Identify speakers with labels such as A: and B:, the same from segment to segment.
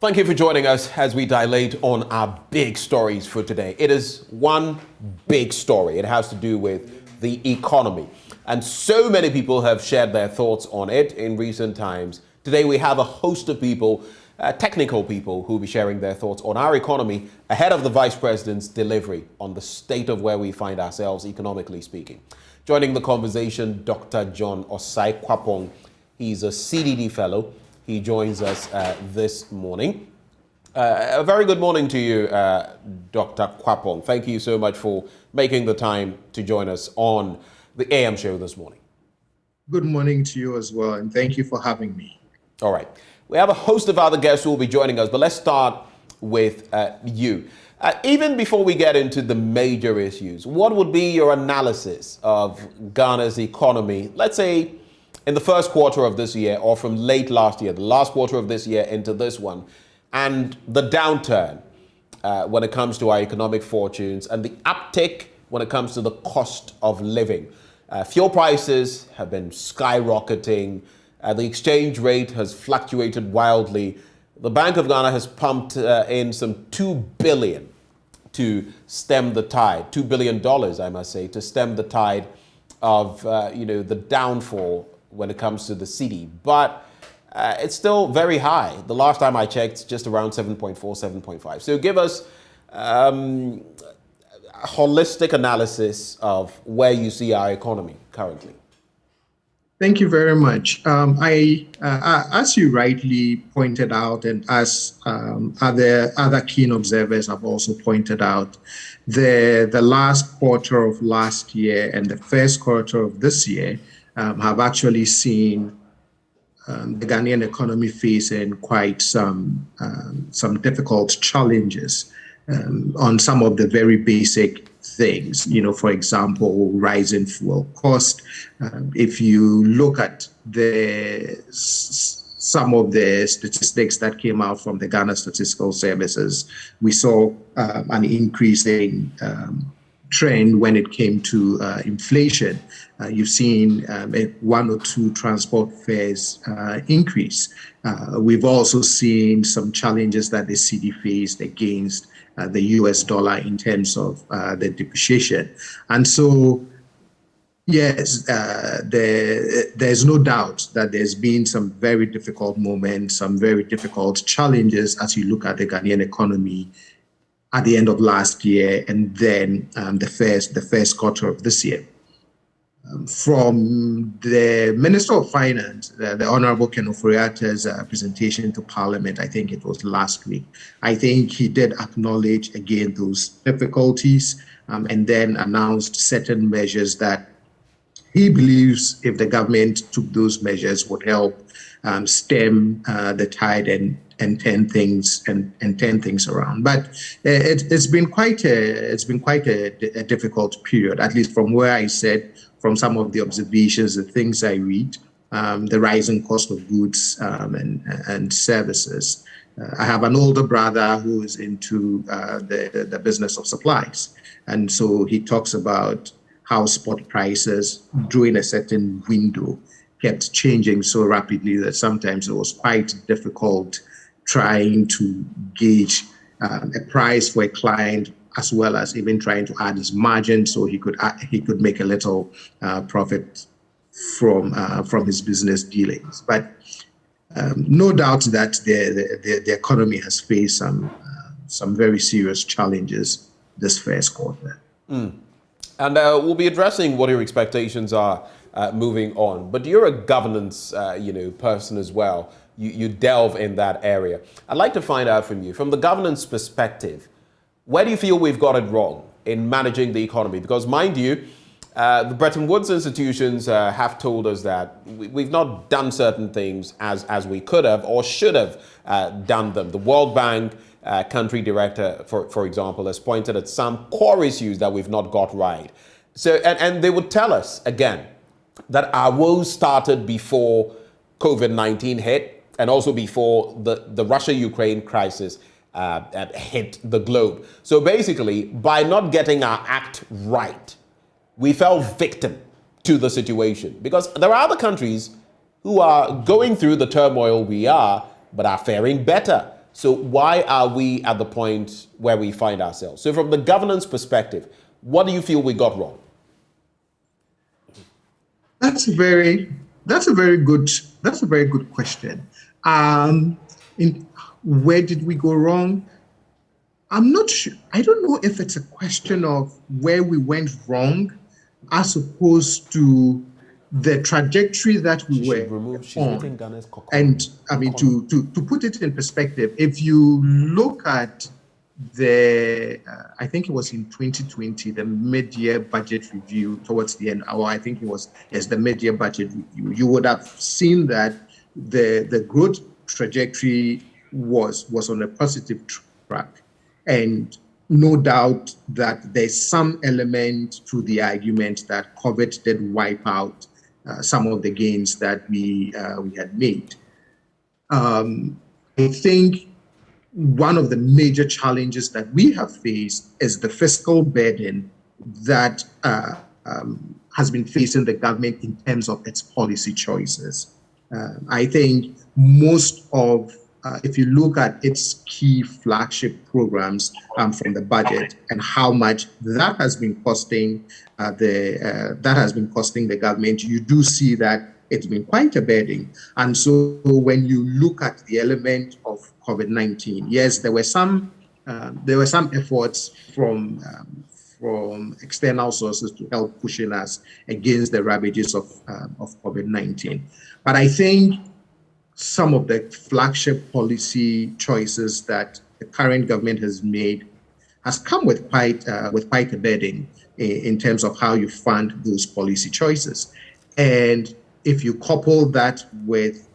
A: Thank you for joining us as we dilate on our big stories for today. It is one big story. It has to do with the economy. And so many people have shared their thoughts on it in recent times. Today we have a host of people, technical people, who will be sharing their thoughts on our economy ahead of the Vice President's delivery on the state of where we find ourselves economically speaking. Joining the conversation, Dr. John Osai-Kwapong. He's a CDD fellow. He joins us this morning. A very good morning to you, Dr. Kwapong. Thank you so much for making the time to join us on the AM show this morning.
B: Good morning to you as well, and thank you for having me.
A: All right. We have a host of other guests who will be joining us, but let's start with you. Even before we get into the major issues, what would be your analysis of Ghana's economy, let's say, in the first quarter of this year or from late last year, the last quarter of this year into this one, and the downturn when it comes to our economic fortunes and the uptick when it comes to the cost of living? Fuel prices have been skyrocketing. The exchange rate has fluctuated wildly. The Bank of Ghana has pumped in some $2 billion to stem the tide, $2 billion, I must say, to stem the tide of the downfall when it comes to the cedi. But it's still very high. The last time I checked, just around 7.4, 7.5. So give us a holistic analysis of where you see our economy currently.
B: Thank you very much. As you rightly pointed out, and as other keen observers have also pointed out, the last quarter of last year and the first quarter of this year have actually seen the Ghanaian economy facing quite some difficult challenges on some of the very basic things. For example, rising fuel cost. If you look at some of the statistics that came out from the Ghana Statistical Services, we saw an increasing trend when it came to inflation. You've seen one or two transport fares increase. We've also seen some challenges that the cedi faced against the US dollar in terms of the depreciation. And so, yes, there's no doubt that there's been some very difficult moments, some very difficult challenges as you look at the Ghanaian economy at the end of last year and then the first quarter of this year. From the Minister of Finance, the Honorable Ken Ofori-Attah's presentation to Parliament, I think it was last week, I think he did acknowledge again those difficulties and then announced certain measures that he believes if the government took those measures would help stem the tide and turn things around. But it's been quite a difficult period, at least from where I said, from some of the observations, the things I read, the rising cost of goods and services. I have an older brother who is into the business of supplies. And so he talks about how spot prices during a certain window kept changing so rapidly that sometimes it was quite difficult trying to gauge a price for a client, as well as even trying to add his margin so he could make a little profit from his business dealings. But no doubt that the economy has faced some very serious challenges this first quarter.
A: And we'll be addressing what your expectations are moving on. But you're a governance person as well. You delve in that area. I'd like to find out from you, from the governance perspective, where do you feel we've got it wrong in managing the economy? Because mind you, the Bretton Woods institutions have told us that we've not done certain things as we could have or should have done them. The World Bank country director, for example, has pointed at some core issues that we've not got right. So, and they would tell us again that our woes started before COVID-19 hit and also before the Russia-Ukraine crisis hit the globe. So basically, by not getting our act right, we fell victim to the situation, because there are other countries who are going through the turmoil we are, but are faring better. So why are we at the point where we find ourselves? So from the governance perspective, what do you feel we got wrong?
B: That's a very good question. In where did we go wrong? I'm not sure. I don't know if it's a question of where we went wrong, as opposed to the trajectory that we were on. And I mean, to put it in perspective, if you look at I think it was in 2020, the mid-year budget review towards the end, or I think it was, yes, the mid-year budget review, you would have seen that the growth trajectory was on a positive track. And no doubt that there's some element to the argument that COVID did wipe out some of the gains that we had made. I think one of the major challenges that we have faced is the fiscal burden that has been facing the government in terms of its policy choices. I think most of, if you look at its key flagship programs from the budget and how much that has been costing the government, you do see that it's been quite a burden. And so when you look at the element of COVID-19, yes, there were some efforts from external sources to help pushing us against the ravages of COVID-19. But I think some of the flagship policy choices that the current government has made has come with quite a burden in terms of how you fund those policy choices. And if you couple that with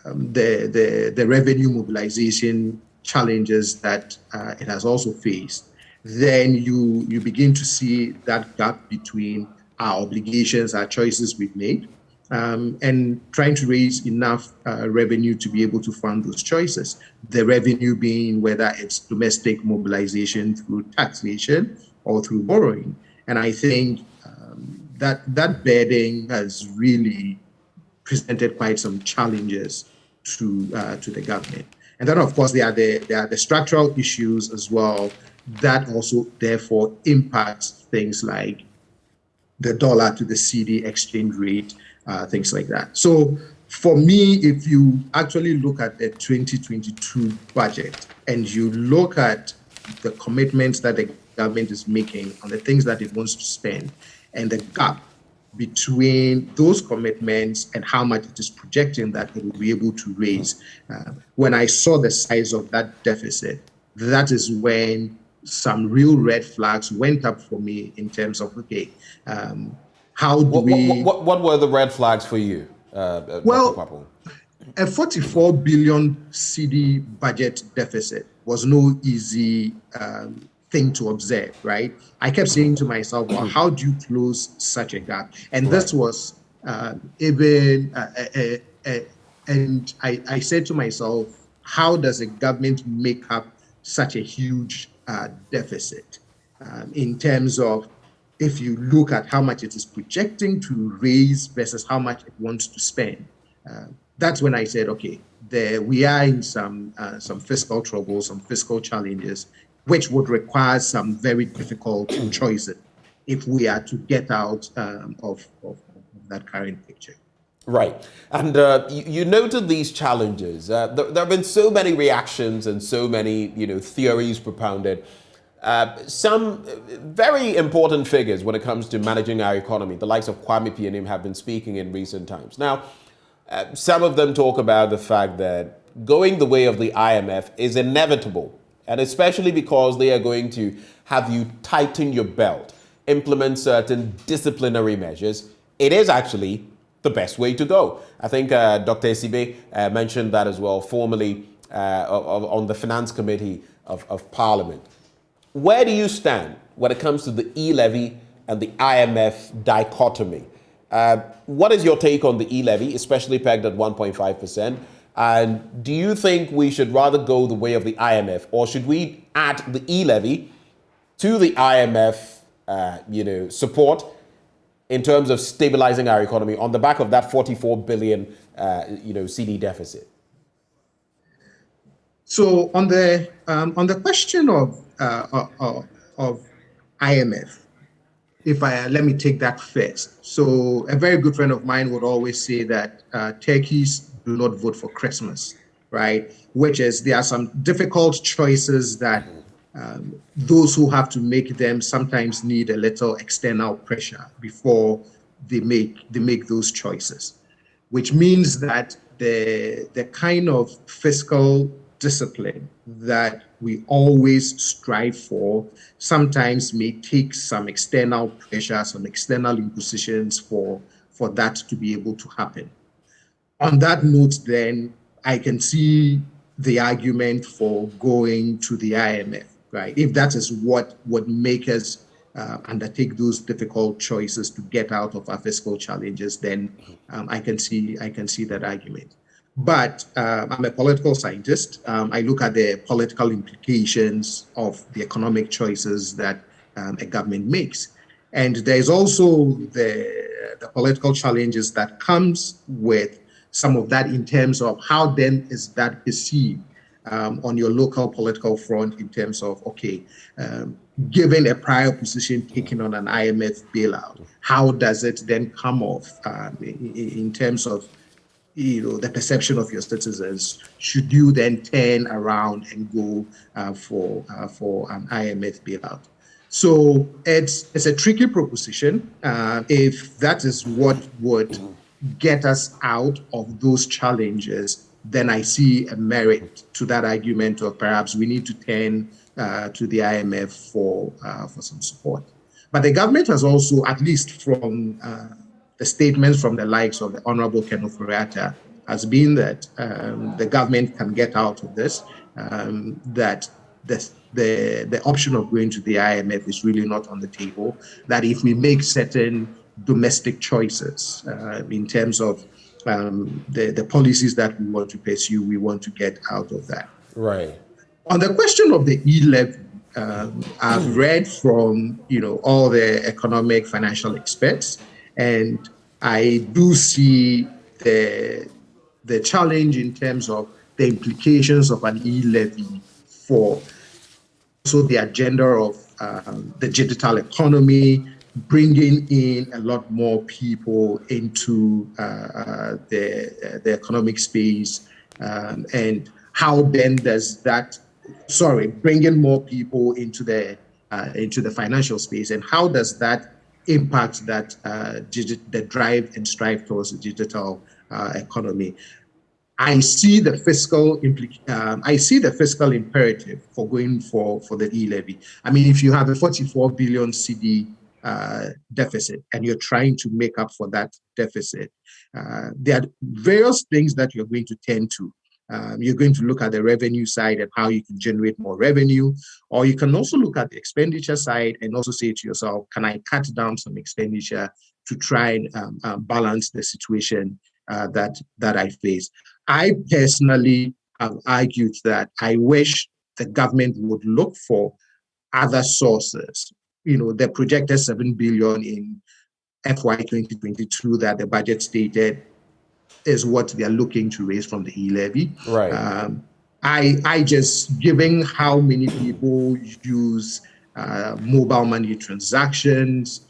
B: the revenue mobilization challenges that it has also faced, then you begin to see that gap between our obligations, our choices we've made, and trying to raise enough revenue to be able to fund those choices. The revenue being whether it's domestic mobilization through taxation or through borrowing. And I think that burden has really presented quite some challenges to the government. And then, of course, there are the structural issues as well that also therefore impacts things like the dollar to the CD exchange rate, things like that. So for me, if you actually look at the 2022 budget and you look at the commitments that the government is making on the things that it wants to spend and the gap between those commitments and how much it is projecting that it will be able to raise, when I saw the size of that deficit, that is when some real red flags went up for me in terms of, okay, how do we...
A: What were the red flags for you,
B: well,
A: Dr. Kwapo?
B: A 44 billion CD budget deficit was no easy thing to observe, right? I kept saying to myself, well, how do you close such a gap? And this was even, and I said to myself, how does a government make up such a huge deficit in terms of, if you look at how much it is projecting to raise versus how much it wants to spend? That's when I said, okay, we are in some fiscal trouble, some fiscal challenges, which would require some very difficult choices if we are to get out of that current picture.
A: Right. And you noted these challenges. There have been so many reactions and so many theories propounded. Some very important figures when it comes to managing our economy, the likes of Kwame Pianim, have been speaking in recent times. Now, some of them talk about the fact that going the way of the IMF is inevitable, and especially because they are going to have you tighten your belt, implement certain disciplinary measures. It is actually the best way to go. I think Dr. Esibe mentioned that as well, formerly on the Finance Committee of Parliament. Where do you stand when it comes to the e-levy and the IMF dichotomy? What is your take on the e-levy, especially pegged at 1.5%? And do you think we should rather go the way of the IMF, or should we add the e-levy to the IMF, support in terms of stabilizing our economy on the back of that 44 billion, CD deficit?
B: So on the question of IMF, if I let me take that first. So a very good friend of mine would always say that turkeys do not vote for Christmas, right? Which is there are some difficult choices that those who have to make them sometimes need a little external pressure before they make those choices, which means that the kind of fiscal discipline that we always strive for sometimes may take some external pressure, some external impositions for that to be able to happen. On that note, then, I can see the argument for going to the IMF, right? If that is what would make us undertake those difficult choices to get out of our fiscal challenges, then I can see that argument. But I'm a political scientist. I look at the political implications of the economic choices that a government makes. And there's also the political challenges that comes with some of that in terms of how then is that perceived on your local political front in terms of, okay, given a prior position taken on an IMF bailout, how does it then come off in terms of the perception of your citizens? Should you then turn around and go for an IMF bailout? So it's a tricky proposition. If that is what would get us out of those challenges, then I see a merit to that argument of perhaps we need to turn to the IMF for some support. But the government has also, at least from the statements from the likes of the Honorable Ken Ofori-Atta, has been that the government can get out of this, that the option of going to the IMF is really not on the table, that if we make certain domestic choices in terms of the policies that we want to pursue, we want to get out of that.
A: Right.
B: On the question of the e-levy, I've read from all the economic financial experts, and I do see the challenge in terms of the implications of an e-levy for also the agenda of the digital economy, bringing in a lot more people into the economic space, and how then does that, bringing more people into the financial space, and how does that impact that the drive and strive towards the digital economy? I see the fiscal imperative for going for the e-levy. I mean, if you have a 44 billion CD deficit and you're trying to make up for that deficit, there are various things that you're going to tend to. You're going to look at the revenue side and how you can generate more revenue, or you can also look at the expenditure side and also say to yourself, can I cut down some expenditure to try and balance the situation that I face? I personally have argued that I wish the government would look for other sources. The projected 7 billion in FY 2022 that the budget stated is what they are looking to raise from the e-levy.
A: Right.
B: I just, given how many people use mobile money transactions,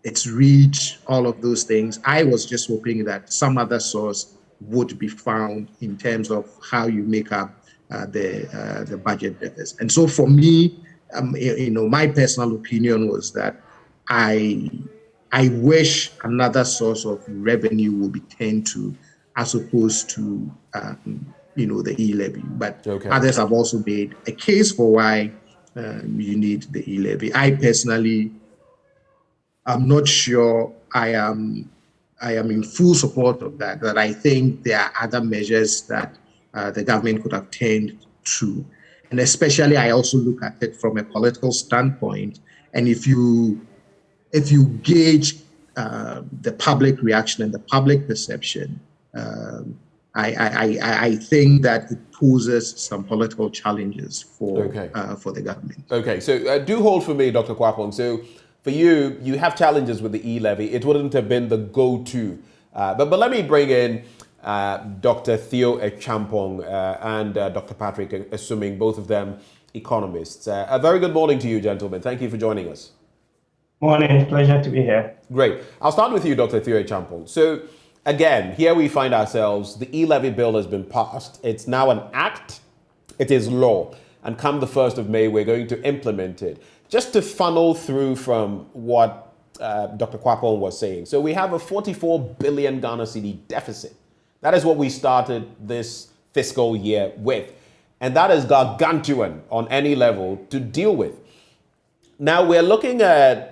B: its reach, all of those things, I was just hoping that some other source would be found in terms of how you make up the budget deficit. And so for me, my personal opinion was that I wish another source of revenue would be turned to, as opposed to the e-levy. But others have also made a case for why you need the e-levy. I personally am not sure I am in full support of that. That I think there are other measures that the government could have turned to. And especially, I also look at it from a political standpoint. And if you gauge the public reaction and the public perception, I think that it poses some political challenges for the government.
A: Okay, so do hold for me, Dr. Kwapong. So for you, you have challenges with the e-levy. It wouldn't have been the go-to. But let me bring in Dr. Theo Echampong and Dr. Patrick, assuming both of them economists. A very good morning to you, gentlemen. Thank you for joining us.
C: Morning, pleasure to be here.
A: Great. I'll start with you, Dr. Theo Echampong. So, again, here we find ourselves. The e-levy bill has been passed. It's now an act. It is law. And come the 1st of May, we're going to implement it. Just to funnel through from what Dr. Kwapon was saying. So we have a 44 billion Ghana cedi deficit. That is what we started this fiscal year with. And that is gargantuan on any level to deal with. Now we're looking at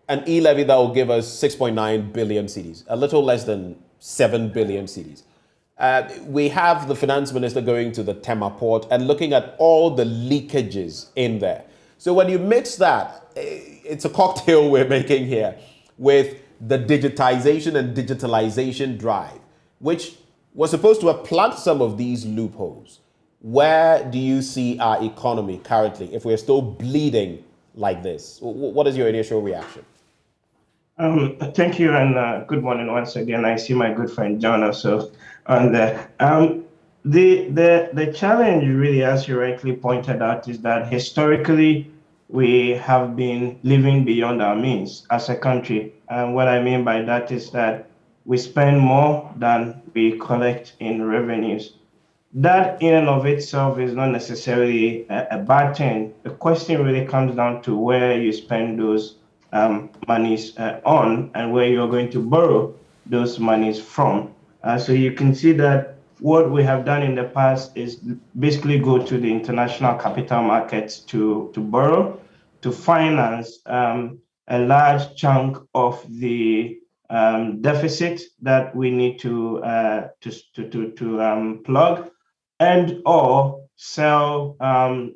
A: an e-levy that will give us 6.9 billion cedis, a little less than 7 billion cedis. We have the finance minister going to the Tema port and looking at all the leakages in there. So when you mix that, it's a cocktail we're making here with the digitization and digitalization drive, which was supposed to have plugged some of these loopholes. Where do you see our economy currently if we're still bleeding like this? What is your initial reaction?
C: Thank you, and good morning once again. I see my good friend John also on there. The challenge really, as you rightly pointed out, is that historically we have been living beyond our means as a country. And what I mean by that is that we spend more than we collect in revenues. That in and of itself is not necessarily a bad thing. The question really comes down to where you spend those monies on and where you're going to borrow those monies from. So you can see that what we have done in the past is basically go to the international capital markets to borrow, to finance a large chunk of the deficit that we need to plug, and or sell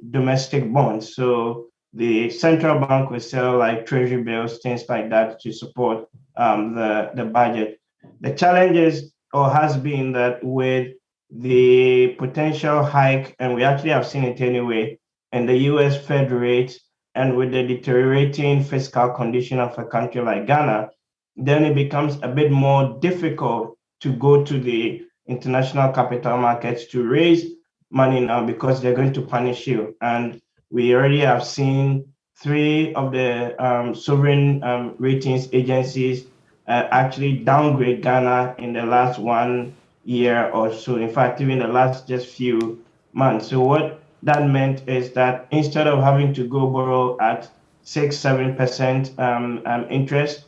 C: domestic bonds. So the central bank will sell like treasury bills, things like that to support the budget. The challenge is or has been that with the potential hike, and we actually have seen it anyway, in the US Fed rate, and with the deteriorating fiscal condition of a country like Ghana, then it becomes a bit more difficult to go to the international capital markets to raise money now because they're going to punish you. And we already have seen 3 of the sovereign ratings agencies actually downgrade Ghana in the last 1 year or so. In fact, even the last just few months. So what that meant is that instead of having to go borrow at 6-7% interest,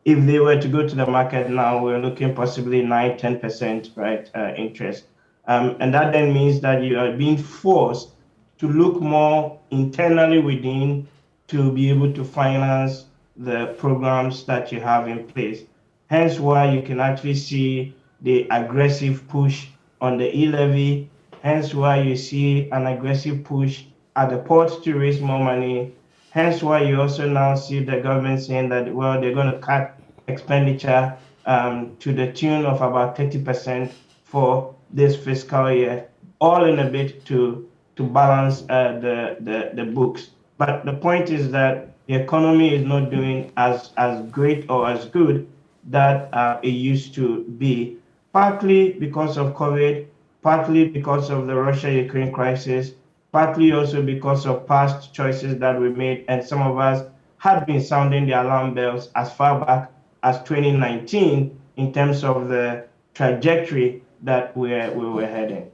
C: if they were to go to the market now, we're looking possibly 9-10%, right, interest. And that then means that you are being forced to look more internally within to be able to finance the programs that you have in place. Hence why you can actually see the aggressive push on the e-levy, hence why you see an aggressive push at the port to raise more money, hence why you also now see the government saying that, well, they're going to cut expenditure to the tune of about 30% for this fiscal year, all in a bit to balance the books. But the point is that the economy is not doing as great or as good that it used to be, partly because of COVID, partly because of the Russia-Ukraine crisis, partly also because of past choices that we made, and some of us had been sounding the alarm bells as far back as 2019 in terms of the trajectory that we were heading.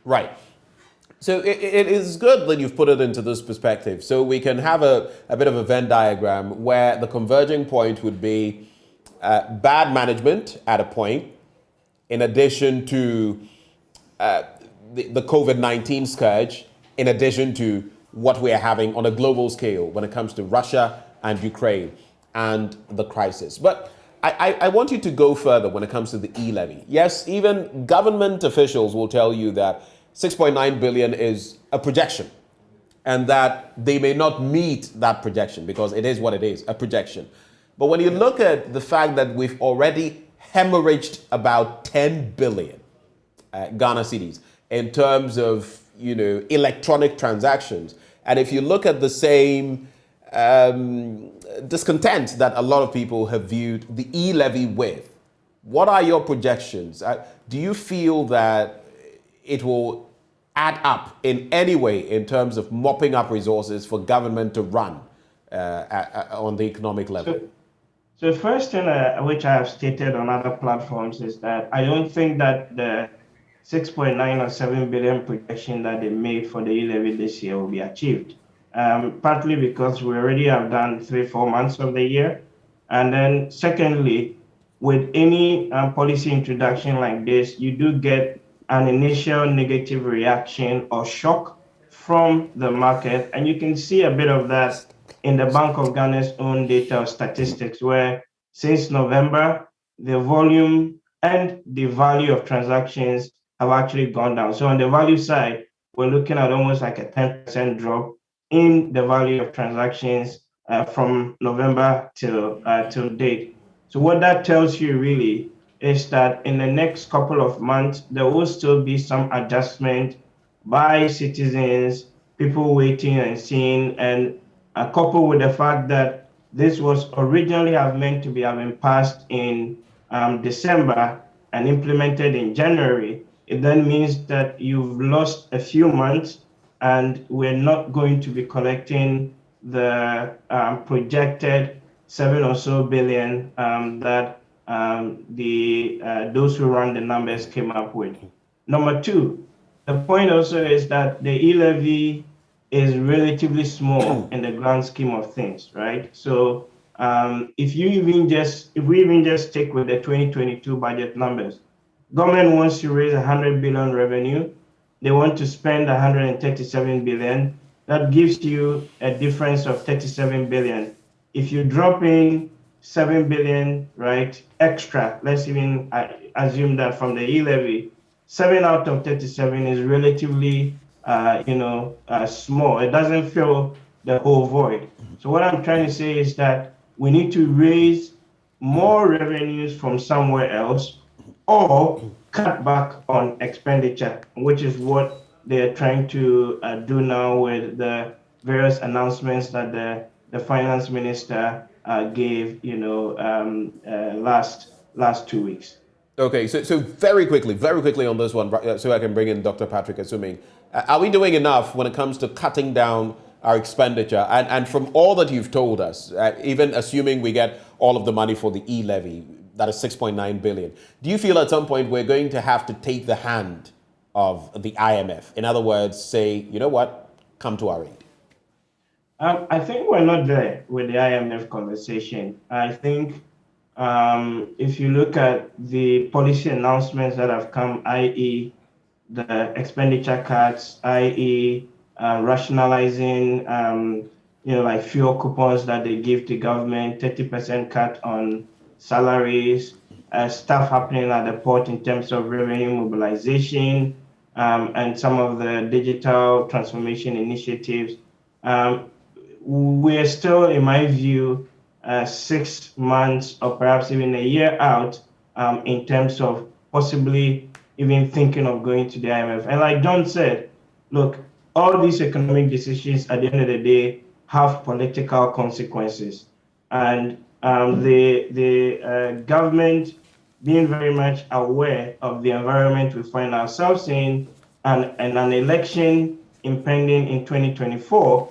A: Right. So it is good that you've put it into this perspective. So we can have a bit of a Venn diagram where the converging point would be bad management at a point, in addition to the COVID-19 scourge, in addition to what we are having on a global scale when it comes to Russia and Ukraine and the crisis. But I want you to go further when it comes to the e-levy. Yes, even government officials will tell you that 6.9 billion is a projection and that they may not meet that projection because it is what it is, a projection. But when you look at the fact that we've already hemorrhaged about 10 billion Ghana cedis in terms of, electronic transactions, and if you look at the same discontent that a lot of people have viewed the e-levy with, What are your projections? Do you feel that it will add up in any way in terms of mopping up resources for government to run on the economic level?
C: So first thing which I have stated on other platforms is that I don't think that the 6.9 or 7 billion projection that they made for the e-levy this year will be achieved. Partly because we already have done 3-4 months of the year. And then secondly, with any policy introduction like this, you do get an initial negative reaction or shock from the market. And you can see a bit of that in the Bank of Ghana's own data or statistics, where since November, the volume and the value of transactions have actually gone down. So on the value side, we're looking at almost like a 10% drop in the value of transactions from November till date. So what that tells you really is that in the next couple of months, there will still be some adjustment by citizens, people waiting and seeing, and coupled with the fact that this was originally meant to be having passed in December and implemented in January, it then means that you've lost a few months and we're not going to be collecting the projected 7 or so billion that those who run the numbers came up with. Number two, the point also is that the e-levy is relatively small in the grand scheme of things, right? So if we even just stick with the 2022 budget numbers, government wants to raise 100 billion revenue. They want to spend 137 billion. That gives you a difference of 37 billion. If you drop in 7 billion, right, extra, let's even assume that from the e-levy, 7 out of 37 is relatively, small. It doesn't fill the whole void. So what I'm trying to say is that we need to raise more revenues from somewhere else or cut back on expenditure, which is what they're trying to do now with the various announcements that the finance minister gave, last 2 weeks.
A: Okay, so very quickly on this one, so I can bring in Dr. Patrick, assuming, are we doing enough when it comes to cutting down our expenditure? And from all that you've told us, even assuming we get all of the money for the e-levy, that is 6.9 billion, do you feel at some point we're going to have to take the hand of the IMF? In other words, say, you know what, come to our aid?
C: I think we're not there with the IMF conversation. I think if you look at the policy announcements that have come, i.e. the expenditure cuts, i.e. Rationalizing, like fuel coupons that they give to government, 30% cut on salaries, stuff happening at the port in terms of revenue mobilization, and some of the digital transformation initiatives. We're still, in my view, 6 months or perhaps even a year out in terms of possibly even thinking of going to the IMF. And like John said, look, all these economic decisions at the end of the day have political consequences. And the government being very much aware of the environment we find ourselves in and an election impending in 2024,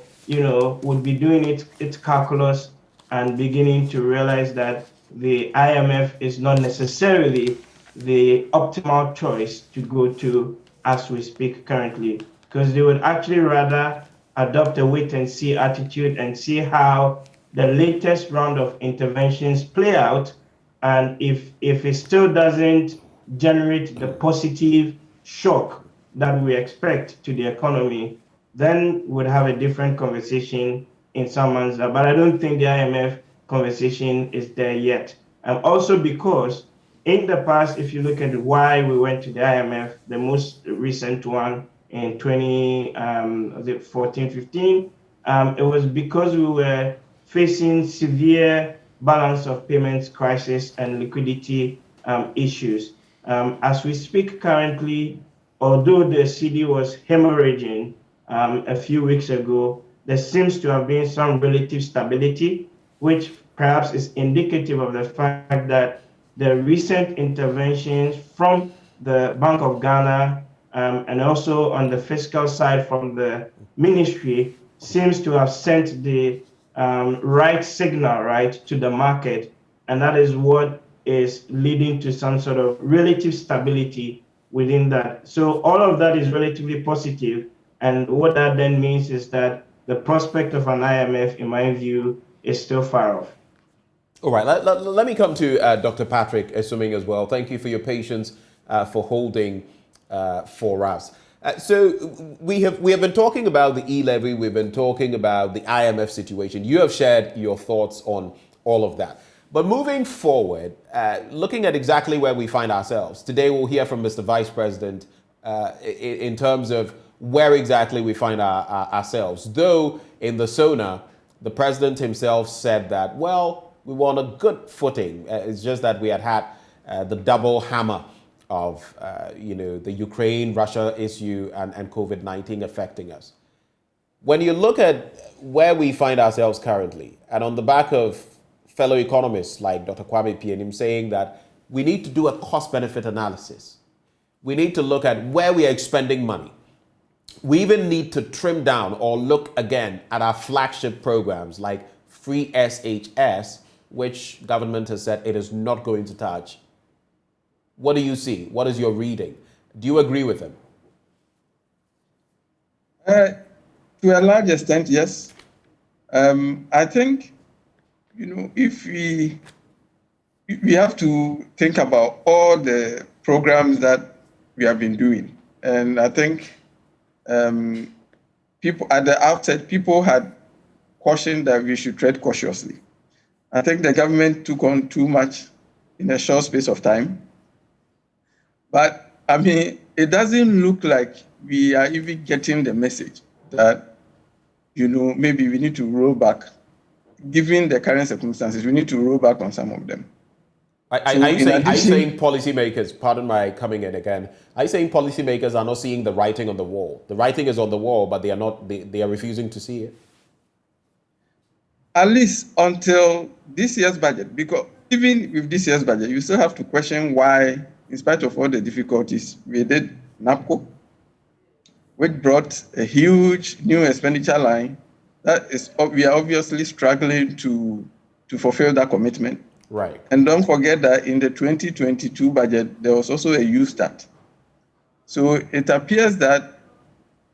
C: would be doing its calculus and beginning to realize that the IMF is not necessarily the optimal choice to go to as we speak currently, because they would actually rather adopt a wait and see attitude and see how the latest round of interventions play out. And if it still doesn't generate the positive shock that we expect to the economy, then we'd have a different conversation in some months. But I don't think the IMF conversation is there yet. And also because in the past, if you look at why we went to the IMF, the most recent one in 2014-15, it was because we were facing severe balance of payments crisis and liquidity issues. As we speak currently, although the CD was hemorrhaging a few weeks ago, there seems to have been some relative stability, which perhaps is indicative of the fact that the recent interventions from the Bank of Ghana and also on the fiscal side from the ministry seems to have sent the right signal, right, to the market. And that is what is leading to some sort of relative stability within that. So all of that is relatively positive. And what that then means is that the prospect of an IMF, in my view, is still far off.
A: All right, let me come to Dr. Patrick Esuming as well. Thank you for your patience for holding for us. So we have been talking about the e-levy, we've been talking about the IMF situation. You have shared your thoughts on all of that. But moving forward, looking at exactly where we find ourselves, today we'll hear from Mr. Vice President in terms of where exactly we find ourselves. Though in the SONA, the president himself said that, well, we want a good footing. It's just that we had the double hammer of the Ukraine-Russia issue and COVID-19 affecting us. When you look at where we find ourselves currently, and on the back of fellow economists like Dr. Kwame Pianim saying that we need to do a cost-benefit analysis. We need to look at where we are expending money. We even need to trim down or look again at our flagship programs like Free SHS, which government has said it is not going to touch. What do you see? What is your reading? Do you agree with him?
D: To a large extent, yes. I think, if we have to think about all the programs that we have been doing, and I think people at the outset, people had cautioned that we should tread cautiously. I think the government took on too much in a short space of time. But, it doesn't look like we are even getting the message that, maybe we need to roll back. Given the current circumstances, we need to roll back on some of them.
A: Are you saying policymakers, pardon my coming in again, are you saying policymakers are not seeing the writing on the wall? The writing is on the wall, but they are refusing to see it?
D: At least until this year's budget, because even with this year's budget, you still have to question why, in spite of all the difficulties, we did NAPCO, which brought a huge new expenditure line. We are obviously struggling to fulfill that commitment.
A: Right.
D: And don't forget that in the 2022 budget, there was also a U-Start. So it appears that,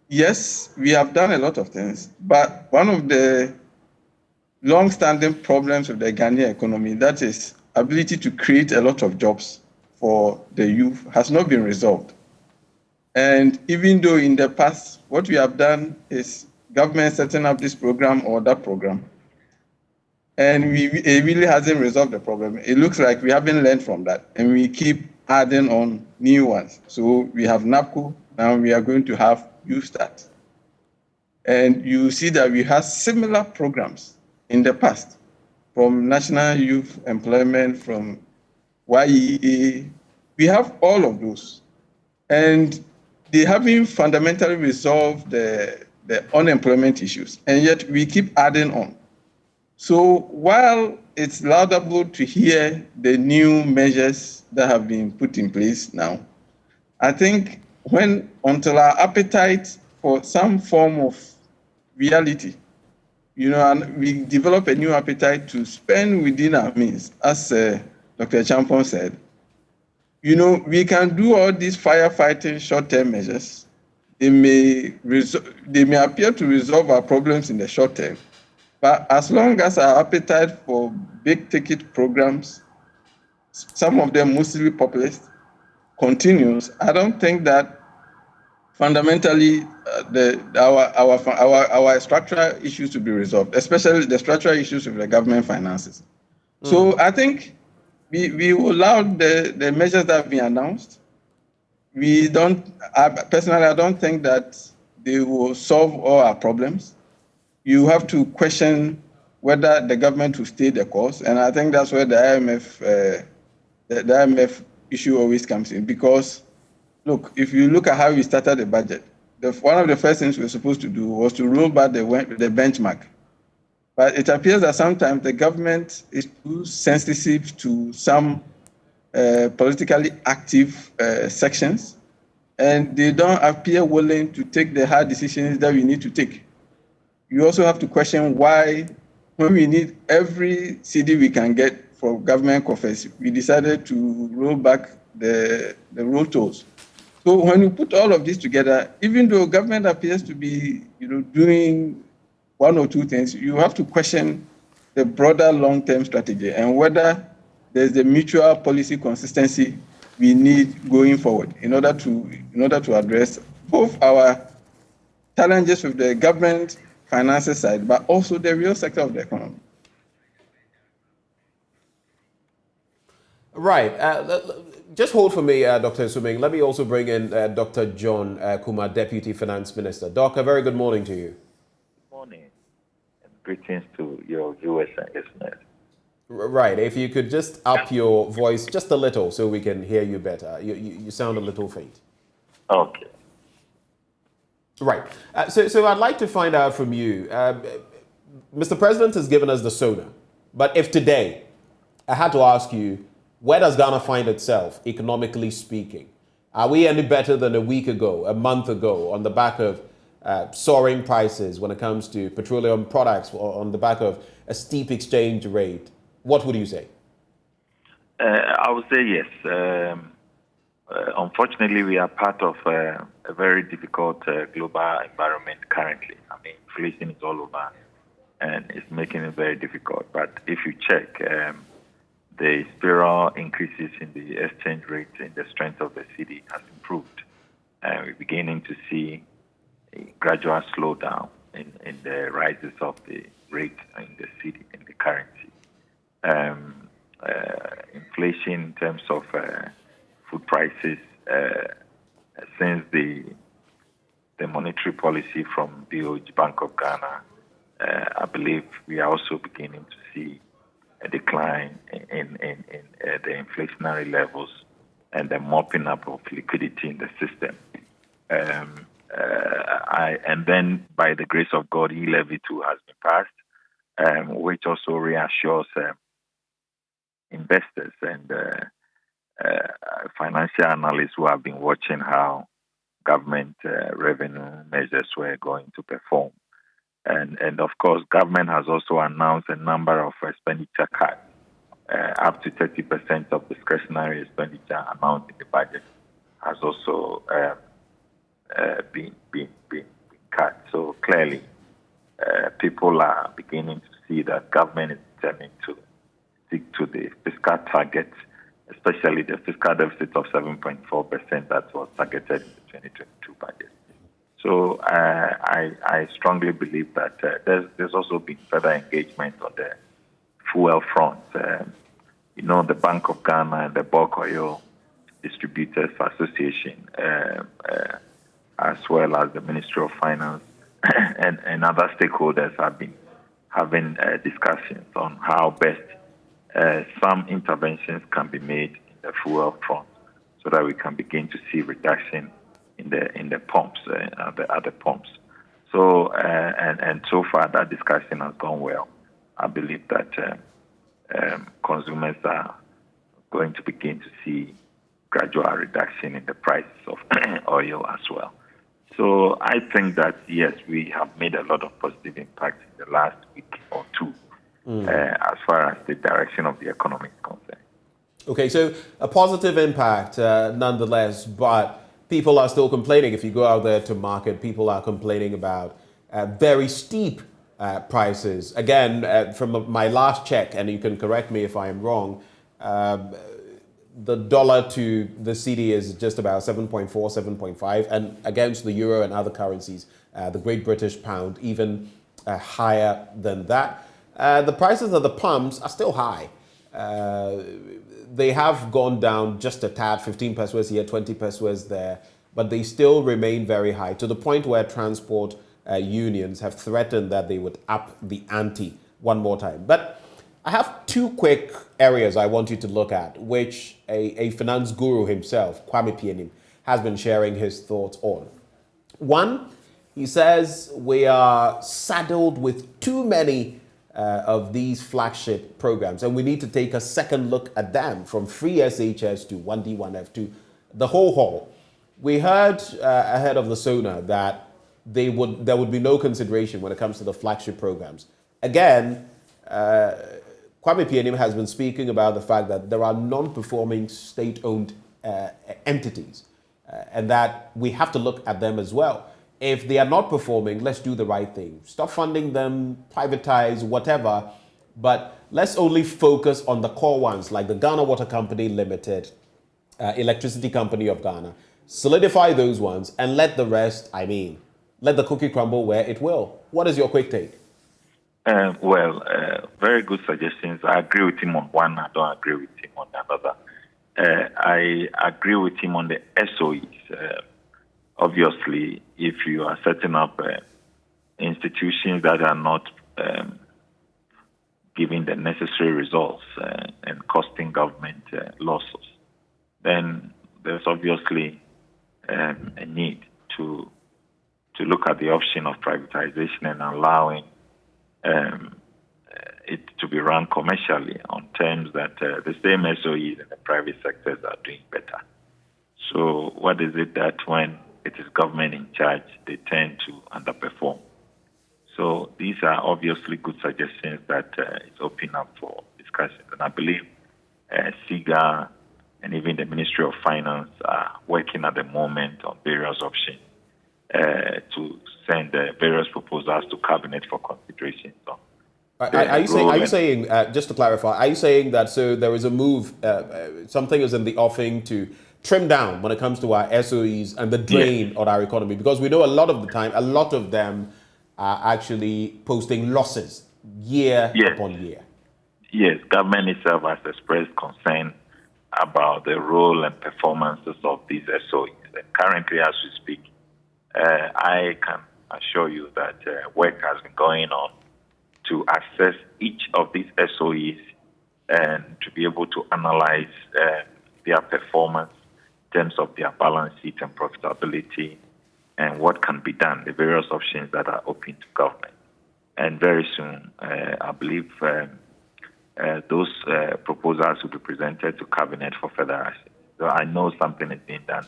D: yes, we have done a lot of things, but one of the long-standing problems with the Ghanaian economy, that is ability to create a lot of jobs for the youth, has not been resolved. And even though in the past, what we have done is government setting up this program or that program, and it really hasn't resolved the problem. It looks like we haven't learned from that, and we keep adding on new ones. So we have NAPCO, now we are going to have U-Start. And you see that we have similar programs in the past, from National Youth Employment, from YEA. We have all of those. And they haven't fundamentally resolved the unemployment issues, and yet we keep adding on. So while it's laudable to hear the new measures that have been put in place now, I think until our appetite for some form of reality, and we develop a new appetite to spend within our means, as Dr. Champon said, we can do all these firefighting short-term measures. They may appear to resolve our problems in the short term, but as long as our appetite for big-ticket programs, some of them mostly populist, continues, I don't think that fundamentally our structural issues will be resolved, especially the structural issues with the government finances. So I think we will allow the measures that have been announced. Personally, I don't think that they will solve all our problems. You have to question whether the government will stay the course, and I think that's where the IMF issue always comes in. Because, look, if you look at how we started the budget, one of the first things we were supposed to do was to roll back the benchmark. But it appears that sometimes the government is too sensitive to some politically active sections, and they don't appear willing to take the hard decisions that we need to take. You also have to question why, when we need every CD we can get for government coffers, we decided to roll back the road tolls. So when you put all of this together, even though government appears to be, doing one or two things, you have to question the broader long-term strategy and whether there's a mutual policy consistency we need going forward in order to address both our challenges with the government finances side, but also the real sector of the economy.
A: Right. Just hold for me, Dr. Suming. Let me also bring in Dr. John Kumar, Deputy Finance Minister. Doc, a very good morning to you.
E: Good morning, and greetings to your viewers and listeners.
A: Right. If you could just up your voice just a little so we can hear you better. You sound a little faint.
E: Okay.
A: Right. So I'd like to find out from you. Mr. President has given us the SONA. But if today I had to ask you, where does Ghana find itself, economically speaking? Are we any better than a week ago, a month ago, on the back of soaring prices when it comes to petroleum products, or on the back of a steep exchange rate? What would you say?
E: I would say yes. Unfortunately, we are part of a very difficult global environment currently. I mean, inflation is all over and it's making it very difficult. But if you check, the spiral increases in the exchange rate and the strength of the cedi has improved. We're beginning to see a gradual slowdown in the rises of the rate in the cedi, in the currency. Inflation in terms of food prices, since the monetary policy from BOG, Bank of Ghana, I believe we are also beginning to see a decline in the inflationary levels and the mopping up of liquidity in the system. And then, by the grace of God, e-levy too has been passed, which also reassures investors and financial analysts who have been watching how government revenue measures were going to perform. And of course, government has also announced a number of expenditure cuts, up to 30% of discretionary expenditure announced in the budget has also been cut. So clearly, people are beginning to see that government is determined to stick to the fiscal targets, especially the fiscal deficit of 7.4% that was targeted in the 2022 budget. So I strongly believe that there's also been further engagement on the fuel front. The Bank of Ghana and the Bulk Oil Distributors Association, as well as the Ministry of Finance and other stakeholders have been having discussions on how best some interventions can be made in the fuel front so that we can begin to see reduction in the pumps, at the pumps. So and so far that discussion has gone well. I believe that consumers are going to begin to see gradual reduction in the price of oil as well. So I think that yes, we have made a lot of positive impact in the last week or two, as far as the direction of the economy is concerned.
A: Okay, so a positive impact nonetheless, but people are still complaining. If you go out there to market, people are complaining about very steep prices. Again, from my last check, and you can correct me if I am wrong, the dollar to the cedi is just about 7.4, 7.5, and against the euro and other currencies, the Great British pound, even higher than that. The prices of the pumps are still high. They have gone down just a tad, 15 pesos here, 20 pesos there, but they still remain very high, to the point where transport unions have threatened that they would up the ante one more time. But I have two quick areas I want you to look at, which a finance guru himself, Kwame Pienim, has been sharing his thoughts on. One, he says we are saddled with too many of these flagship programs, and we need to take a second look at them, from free SHS to 1D, 1F to the whole haul. We heard ahead of the SONA that there would be no consideration when it comes to the flagship programs. Again, Kwame Pianim has been speaking about the fact that there are non-performing state-owned entities, and that we have to look at them as well. If they are not performing, let's do the right thing. Stop funding them, privatize, whatever, but let's only focus on the core ones, like the Ghana Water Company Limited, Electricity Company of Ghana. Solidify those ones and let the rest, let the cookie crumble where it will. What is your quick take?
E: Very good suggestions. I agree with him on one. I don't agree with him on another. I agree with him on the SOEs. Obviously, if you are setting up institutions that are not giving the necessary results and costing government losses, then there's obviously a need to look at the option of privatization and allowing it to be run commercially on terms that the same SOEs in the private sectors are doing better. So what is it that when it is government in charge, they tend to underperform? So these are obviously good suggestions that is open up for discussion. And I believe SIGA and even the Ministry of Finance are working at the moment on various options to send various proposals to Cabinet for consideration. So
A: are you saying, just to clarify, are you saying that so there is a move, something is in the offing to trim down when it comes to our SOEs and the drain on our economy? Because we know a lot of the time, a lot of them are actually posting losses year upon year.
E: Yes, government itself has expressed concern about the role and performances of these SOEs. And currently, as we speak, I can assure you that work has been going on to assess each of these SOEs and to be able to analyze their performance in terms of their balance sheet and profitability and what can be done, the various options that are open to government. And very soon, I believe those proposals will be presented to Cabinet for further action. So I know something is being done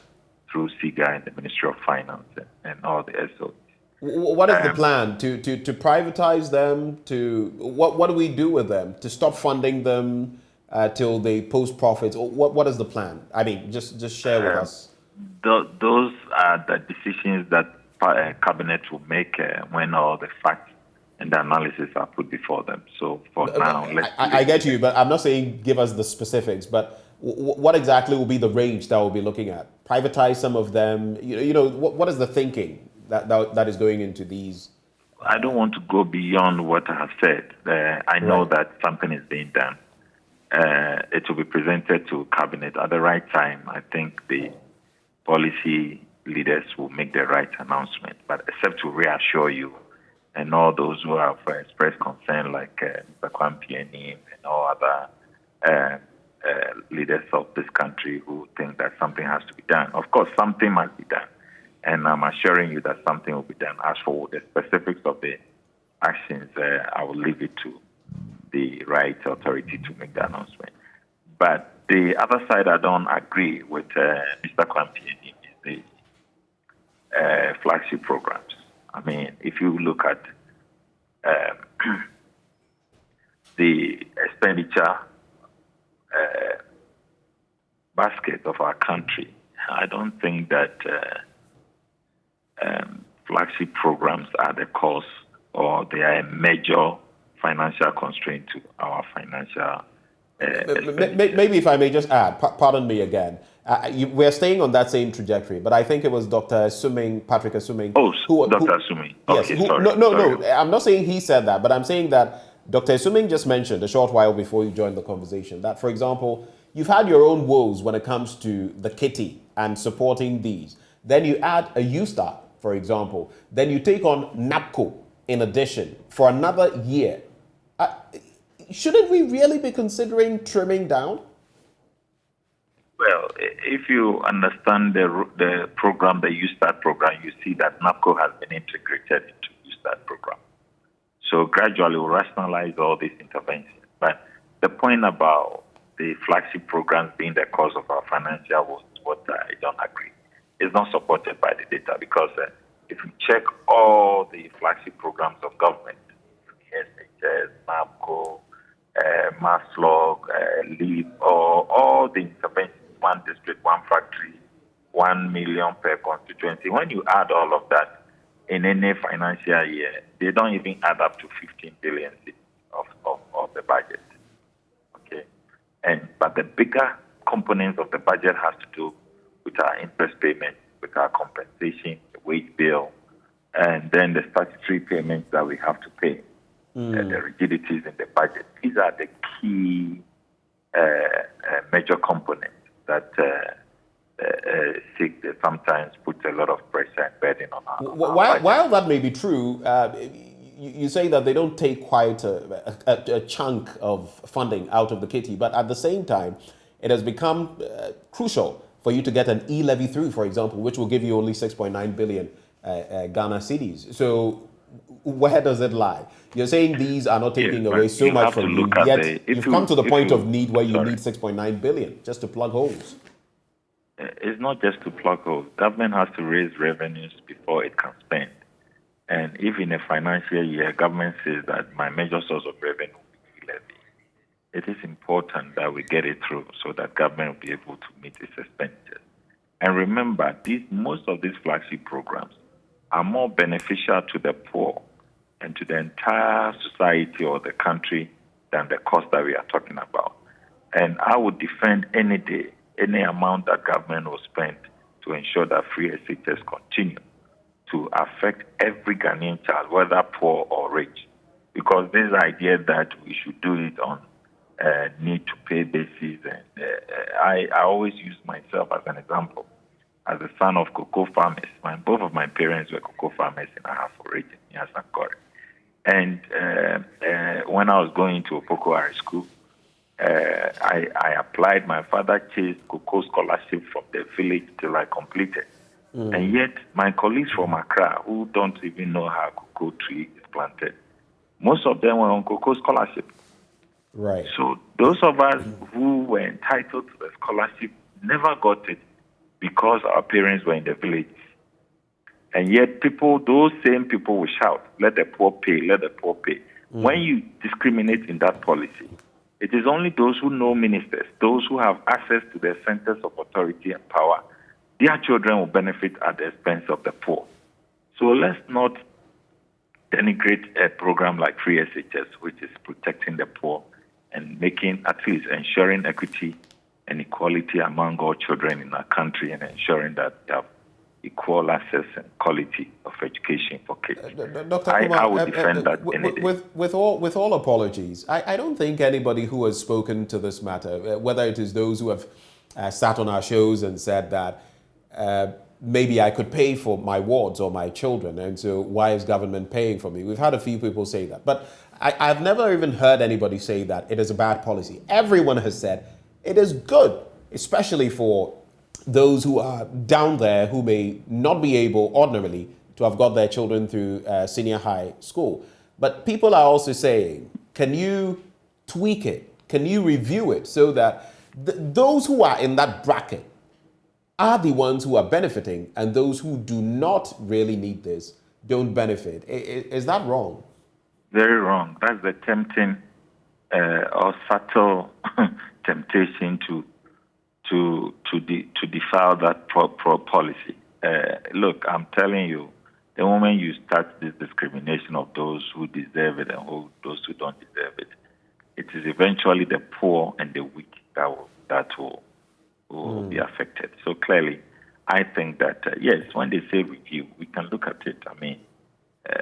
E: through SIGA and the Ministry of Finance and all the SOEs.
A: What is the plan? To privatize them? What do we do with them? To stop funding them till they post profits? What is the plan? Just share with us.
E: Those are the decisions that Cabinet will make when all the facts and the analysis are put before them. So for now,
A: I get you, but I'm not saying give us the specifics, but what exactly will be the range that we'll be looking at? Privatize some of them? What is the thinking that is going into these?
E: I don't want to go beyond what I have said. I know that something is being done. It will be presented to Cabinet at the right time. I think the policy leaders will make the right announcement. But except to reassure you and all those who have expressed concern, like Mr. Kwame Pianim and all other leaders of this country who think that something has to be done. Of course, something must be done. And I'm assuring you that something will be done. As for the specifics of the actions, I will leave it to the right authority to make the announcement. But the other side I don't agree with Mr. Kwame Pianim is the flagship programs. If you look at the expenditure basket of our country, I don't think that flagship programs are the cause or they are a major financial constraint to our financial
A: maybe if I may just add, pardon me again, we're staying on that same trajectory, but I think it was Dr. Patrick Assuming.
E: Dr. Assuming. Okay,
A: yes,
E: sorry.
A: No, I'm not saying he said that, but I'm saying that Dr. Assuming just mentioned a short while before you joined the conversation that, for example, you've had your own woes when it comes to the kitty and supporting these. Then you add a U-Star, for example. Then you take on NAPCO in addition for another year. Shouldn't we really be considering trimming down?
E: Well, if you understand the program, the U-Start program, you see that NAPCO has been integrated into the U-Start program. So gradually we'll rationalize all these interventions. But the point about the flagship programs being the cause of our financial woes is what I don't agree. It's not supported by the data because if you check all the flagship programs of government, SHS, NABCO, MASLOG, LEAP, or all the interventions, one district, one factory, 1 million per constituency. When you add all of that in any financial year, they don't even add up to 15 billion of the budget. Okay, but the bigger components of the budget has to do with our interest payments, with our compensation, the wage bill, and then the statutory payments that we have to pay. The rigidities in the budget. These are the key major components that sometimes put a lot of pressure and burden on our
A: While that may be true, you say that they don't take quite a chunk of funding out of the kitty, but at the same time, it has become crucial for you to get an e-levy through, for example, which will give you only 6.9 billion Ghana cedis. So where does it lie? You're saying these are not taking away so much from you, yet you've come to the point of need where you need 6.9 billion just to plug holes.
E: It's not just to plug holes. Government has to raise revenues before it can spend. And if in a financial year, government says that my major source of revenue will be e-levy, it is important that we get it through so that government will be able to meet its expenditures. And remember, most of these flagship programs are more beneficial to the poor and to the entire society or the country than the cost that we are talking about. And I would defend any day any amount that government will spend to ensure that free SHS continue to affect every Ghanaian child, whether poor or rich. Because this idea that we should do it on need to pay basis, and I always use myself as an example. As a son of cocoa farmers, both of my parents were cocoa farmers in Ahafo region, in Asankore. And when I was going to Opoko High School, I applied. My father chased cocoa scholarship from the village till I completed. And yet, my colleagues from Accra, who don't even know how cocoa tree is planted, most of them were on cocoa scholarship.
A: Right.
E: So those of us who were entitled to the scholarship never got it because our parents were in the village. And yet those same people will shout, let the poor pay, let the poor pay. When you discriminate in that policy, it is only those who know ministers, those who have access to the centers of authority and power, their children will benefit at the expense of the poor. So let's not denigrate a program like Free SHS, which is protecting the poor and at least ensuring equity and equality among all children in our country and ensuring that they have equal access and quality of education for kids.
A: Dr.
E: I would defend that any day.
A: With all apologies, I don't think anybody who has spoken to this matter, whether it is those who have sat on our shows and said that maybe I could pay for my wards or my children, and so why is government paying for me? We've had a few people say that, but I've never even heard anybody say that it is a bad policy. Everyone has said it is good, especially for those who are down there who may not be able ordinarily to have got their children through senior high school. But people are also saying, can you tweak it? Can you review it so that those who are in that bracket are the ones who are benefiting and those who do not really need this don't benefit? Is that wrong?
E: Very wrong. That's the tempting or subtle temptation to defile that policy. Look, I'm telling you, the moment you start this discrimination of those who deserve it and those who don't deserve it, it is eventually the poor and the weak that will be affected. So clearly, I think that, yes, when they say review, we can look at it. I mean,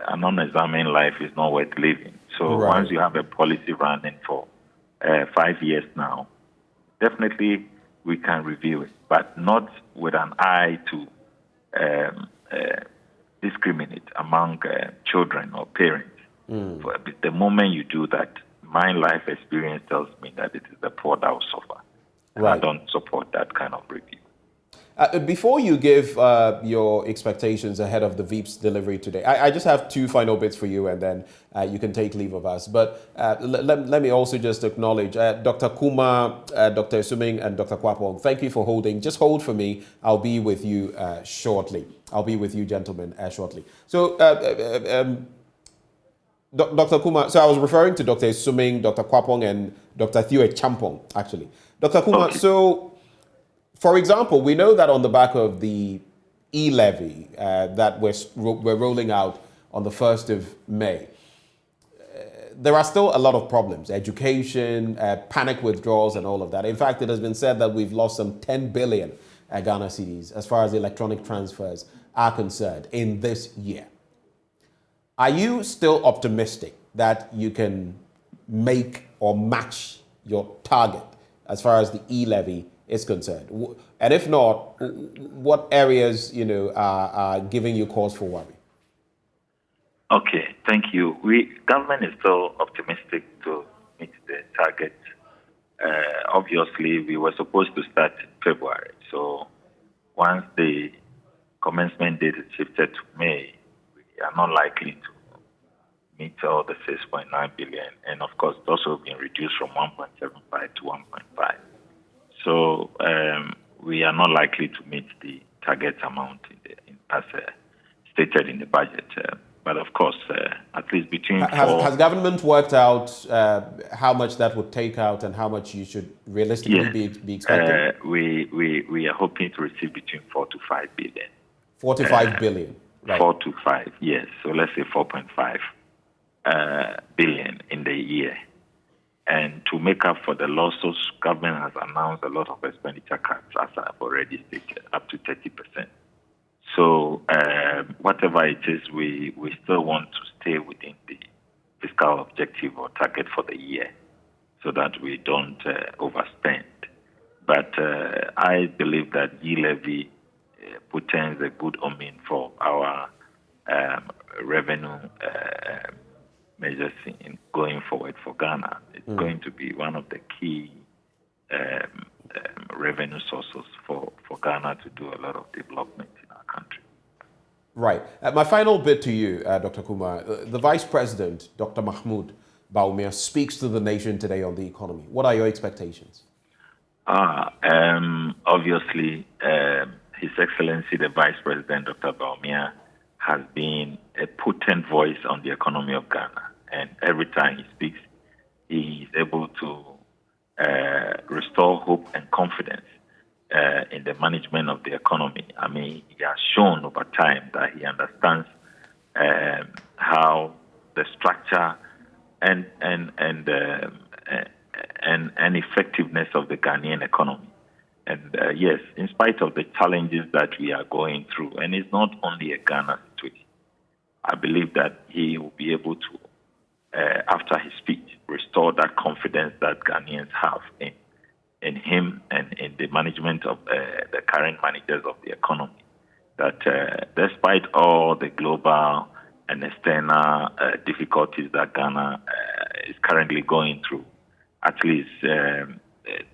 E: an unexamined life is not worth living. So once you have a policy running for 5 years now, definitely we can review it, but not with an eye to discriminate among children or parents. The moment you do that, my life experience tells me that it is the poor that will suffer. And I don't support that kind of review.
A: Before you give your expectations ahead of the VEEP's delivery today, I just have two final bits for you, and then you can take leave of us. But let me also just acknowledge Dr. Kuma, Dr. Esuming, and Dr. Kwapong. Thank you for holding. Just hold for me. I'll be with you shortly. I'll be with you, gentlemen, shortly. So, Dr. Kuma, so I was referring to Dr. Esuming, Dr. Kwapong, and Dr. Theo Champong, actually. Dr. Kuma, so... For example, we know that on the back of the e-levy that we're rolling out on the 1st of May, there are still a lot of problems, education, panic withdrawals and all of that. In fact, it has been said that we've lost some 10 billion Ghana cedis as far as electronic transfers are concerned in this year. Are you still optimistic that you can make or match your target as far as the e-levy is concerned? And if not, what areas, are giving you cause for worry?
E: Okay, thank you. Government is still optimistic to meet the target. Obviously, we were supposed to start in February. So once the commencement date is shifted to May, we are not likely to meet all the 6.9 billion. And of course, it's also been reduced from 1.75 to 1.5. So we are not likely to meet the target amount as stated in the budget. But of course, at least between
A: has government worked out how much that would take out and how much you should realistically be expecting?
E: We are hoping to receive between 4 to 5 billion.
A: 4 to 5 billion. Right.
E: 4 to 5, yes. So let's say 4.5 billion in the year. And to make up for the losses, government has announced a lot of expenditure cuts, as I've already stated, up to 30%. So whatever it is, we still want to stay within the fiscal objective or target for the year so that we don't overspend. But I believe that e-levy portends a good omen for our revenue measures in going forward for Ghana. It's going to be one of the key revenue sources for Ghana to do a lot of development in our country.
A: Right. My final bit to you, Dr. Kumar. The Vice President, Dr. Mahmoud Bawumia, speaks to the nation today on the economy. What are your expectations?
E: Obviously, His Excellency, the Vice President, Dr. Bawumia, has been a potent voice on the economy of Ghana. And every time he speaks, he is able to restore hope and confidence in the management of the economy. I mean, he has shown over time that he understands how the structure and effectiveness of the Ghanaian economy. And yes, in spite of the challenges that we are going through, and it's not only a Ghana situation, I believe that he will be able to, after his speech, restore that confidence that Ghanaians have in him and in the management of the current managers of the economy. That despite all the global and external difficulties that Ghana is currently going through, at least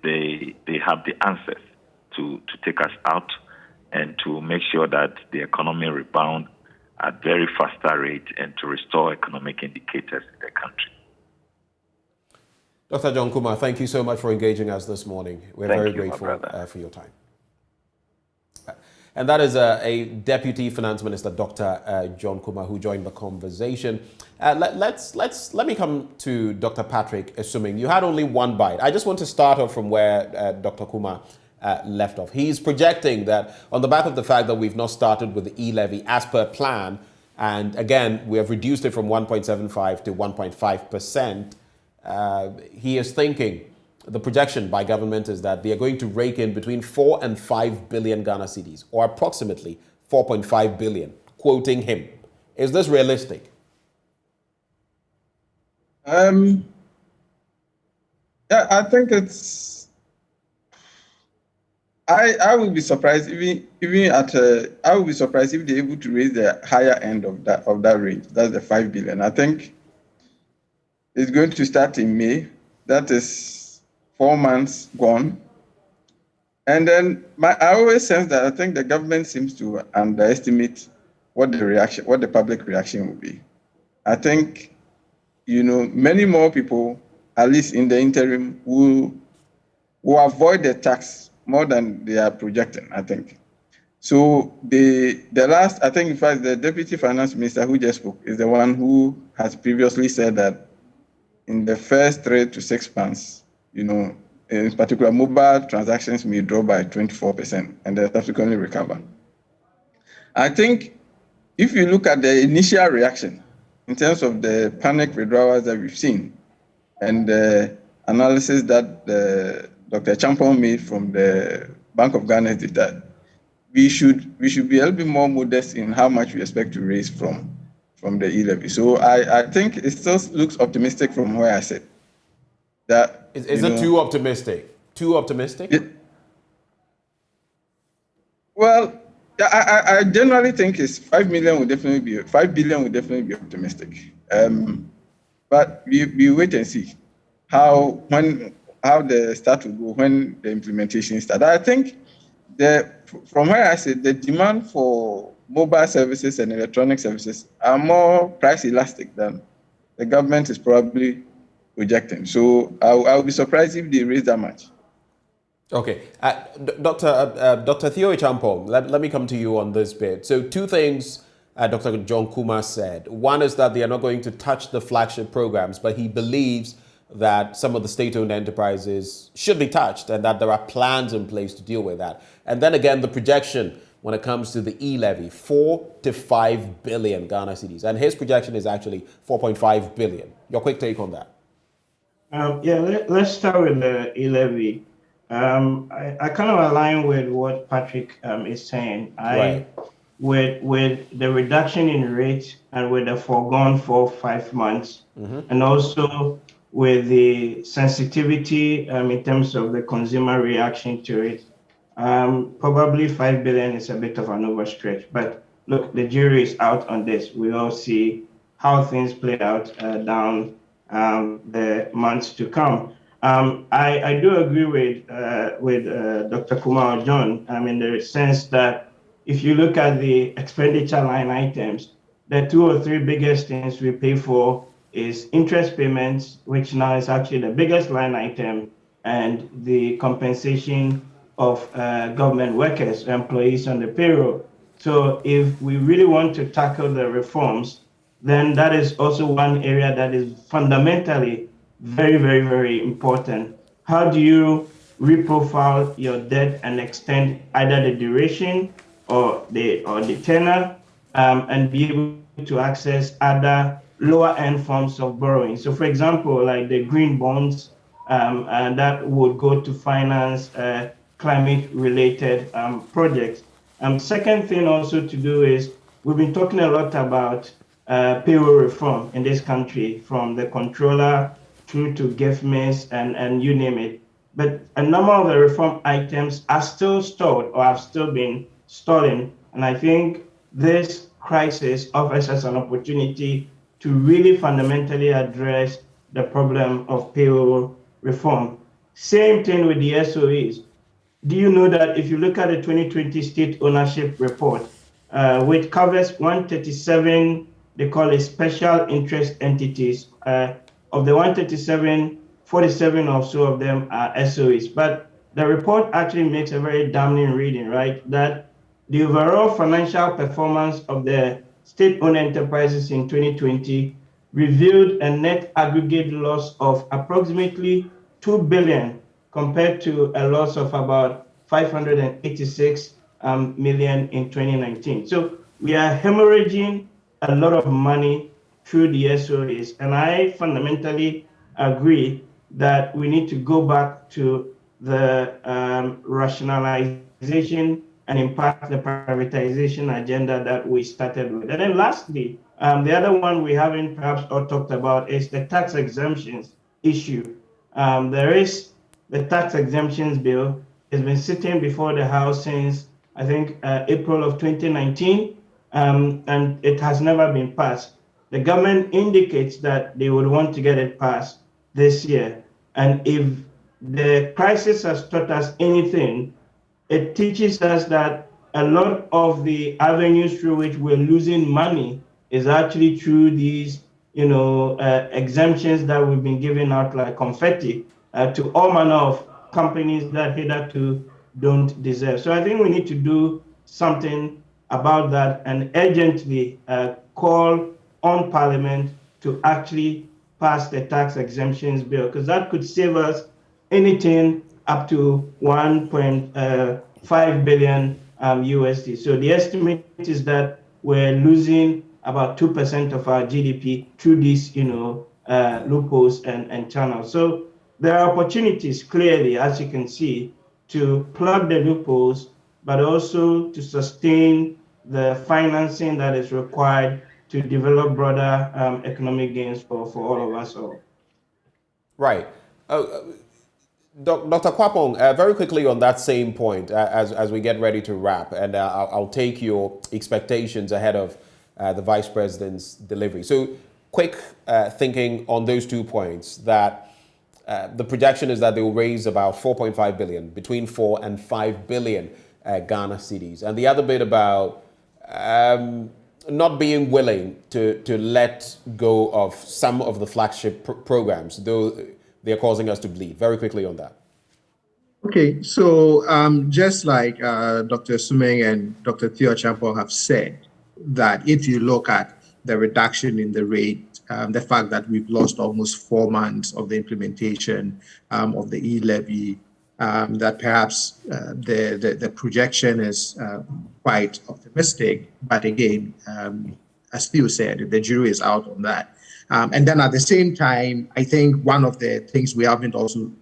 E: they have the answers to take us out and to make sure that the economy rebound at very faster rate and to restore economic indicators in the country.
A: Dr. John Kumar, thank you so much for engaging us this morning. We're very grateful for your time. And that is a Deputy Finance Minister, Dr. John Kumar, who joined the conversation. Let me come to Dr. Patrick Esuming. You had only one bite. I just want to start off from where Dr. Kumar left off. He's projecting that on the back of the fact that we've not started with the e-levy as per plan, and again, we have reduced it from 1.75 to 1.5%, he is thinking the projection by government is that they are going to rake in between 4 and 5 billion Ghana cedis, or approximately 4.5 billion, quoting him. Is this realistic?
D: Yeah, I think it's. I would be surprised I would be surprised if they're able to raise the higher end of that range. That's the 5 billion. I think it's going to start in May. That is 4 months gone. And then I always sense that I think the government seems to underestimate what the public reaction will be. I think, many more people, at least in the interim, will avoid the tax more than they are projecting, I think. So the last, I think, in fact, the Deputy Finance Minister who just spoke is the one who has previously said that in the first 3 to 6 months, in particular, mobile transactions may drop by 24% and then subsequently recover. I think if you look at the initial reaction in terms of the panic withdrawals that we've seen and the analysis that Dr. Champon made from the Bank of Ghana's data, we should be a little bit more modest in how much we expect to raise from the e-levy. So I think it still looks optimistic from where I sit. That
A: is it too optimistic? Too optimistic?
D: Well, I generally think it's 5 billion would definitely be optimistic. But we wait and see how the start will go when the implementation starts. I think from where I sit, the demand for mobile services and electronic services are more price elastic than the government is probably projecting. So I'll be surprised if they raise that much.
A: Okay, Dr. Theo Champong, let me come to you on this bit. So 2 things Dr. John Kumar said. One is that they are not going to touch the flagship programs, but he believes that some of the state-owned enterprises should be touched and that there are plans in place to deal with that. And then again, the projection when it comes to the e-levy, 4 to 5 billion Ghana cedis. And his projection is actually 4.5 billion. Your quick take on that?
C: Let's start with the e-levy. I kind of align with what Patrick is saying.
A: Right.
C: With the reduction in rate and with the foregone 4-5 months, and also with the sensitivity in terms of the consumer reaction to it, probably 5 billion is a bit of an overstretch. But look, the jury is out on this. We all see how things play out down the months to come. I do agree with Dr. Kumar John, in the sense that if you look at the expenditure line items, the 2 or 3 biggest things we pay for is interest payments, which now is actually the biggest line item, and the compensation of government workers, employees on the payroll. So if we really want to tackle the reforms, then that is also one area that is fundamentally very, very, very important. How do you reprofile your debt and extend either the duration or the tenor, and be able to access other lower end forms of borrowing? So, for example, like the green bonds, and that would go to finance climate-related projects. Second thing also to do is we've been talking a lot about payroll reform in this country, from the controller through to GIFMIS and you name it. But a number of the reform items are still stalled or have still been stalling. And I think this crisis offers us an opportunity to really fundamentally address the problem of payroll reform. Same thing with the SOEs. Do you know that if you look at the 2020 state ownership report, which covers 137, they call it special interest entities, of the 137, 47 or so of them are SOEs. But the report actually makes a very damning reading, right? That the overall financial performance of the state-owned enterprises in 2020 revealed a net aggregate loss of approximately 2 billion compared to a loss of about 586 million in 2019. So we are hemorrhaging a lot of money through the SOEs. And I fundamentally agree that we need to go back to the rationalization and in part the privatization agenda that we started with. And then lastly, the other one we haven't perhaps all talked about is the tax exemptions issue. There is the tax exemptions bill. It's been sitting before the House since, I think, April of 2019, and it has never been passed. The government indicates that they would want to get it passed this year. And if the crisis has taught us anything, it teaches us that a lot of the avenues through which we're losing money is actually through these, exemptions that we've been giving out like confetti to all manner of companies that hitherto don't deserve. So I think we need to do something about that and urgently call on Parliament to actually pass the tax exemptions bill, because that could save us anything up to 1.5 billion USD. So the estimate is that we're losing about 2% of our GDP through these, loopholes and channels. So there are opportunities clearly, as you can see, to plug the loopholes, but also to sustain the financing that is required to develop broader economic gains for all of us all.
A: Right. Dr. Kwapong, very quickly on that same point, as we get ready to wrap, and I'll take your expectations ahead of the Vice President's delivery. So quick thinking on those 2 points, that the projection is that they will raise about 4.5 billion, between 4 and 5 billion Ghana cedis. And the other bit about not being willing to let go of some of the flagship programs, though they're causing us to bleed. Very quickly on that.
B: Okay, so just like Dr. Sumeng and Dr. Theo Champo have said, that if you look at the reduction in the rate, the fact that we've lost almost 4 months of the implementation of the e-levy, that perhaps the projection is quite optimistic. But again, as Theo said, the jury is out on that. And then at the same time, I think one of the things we haven't also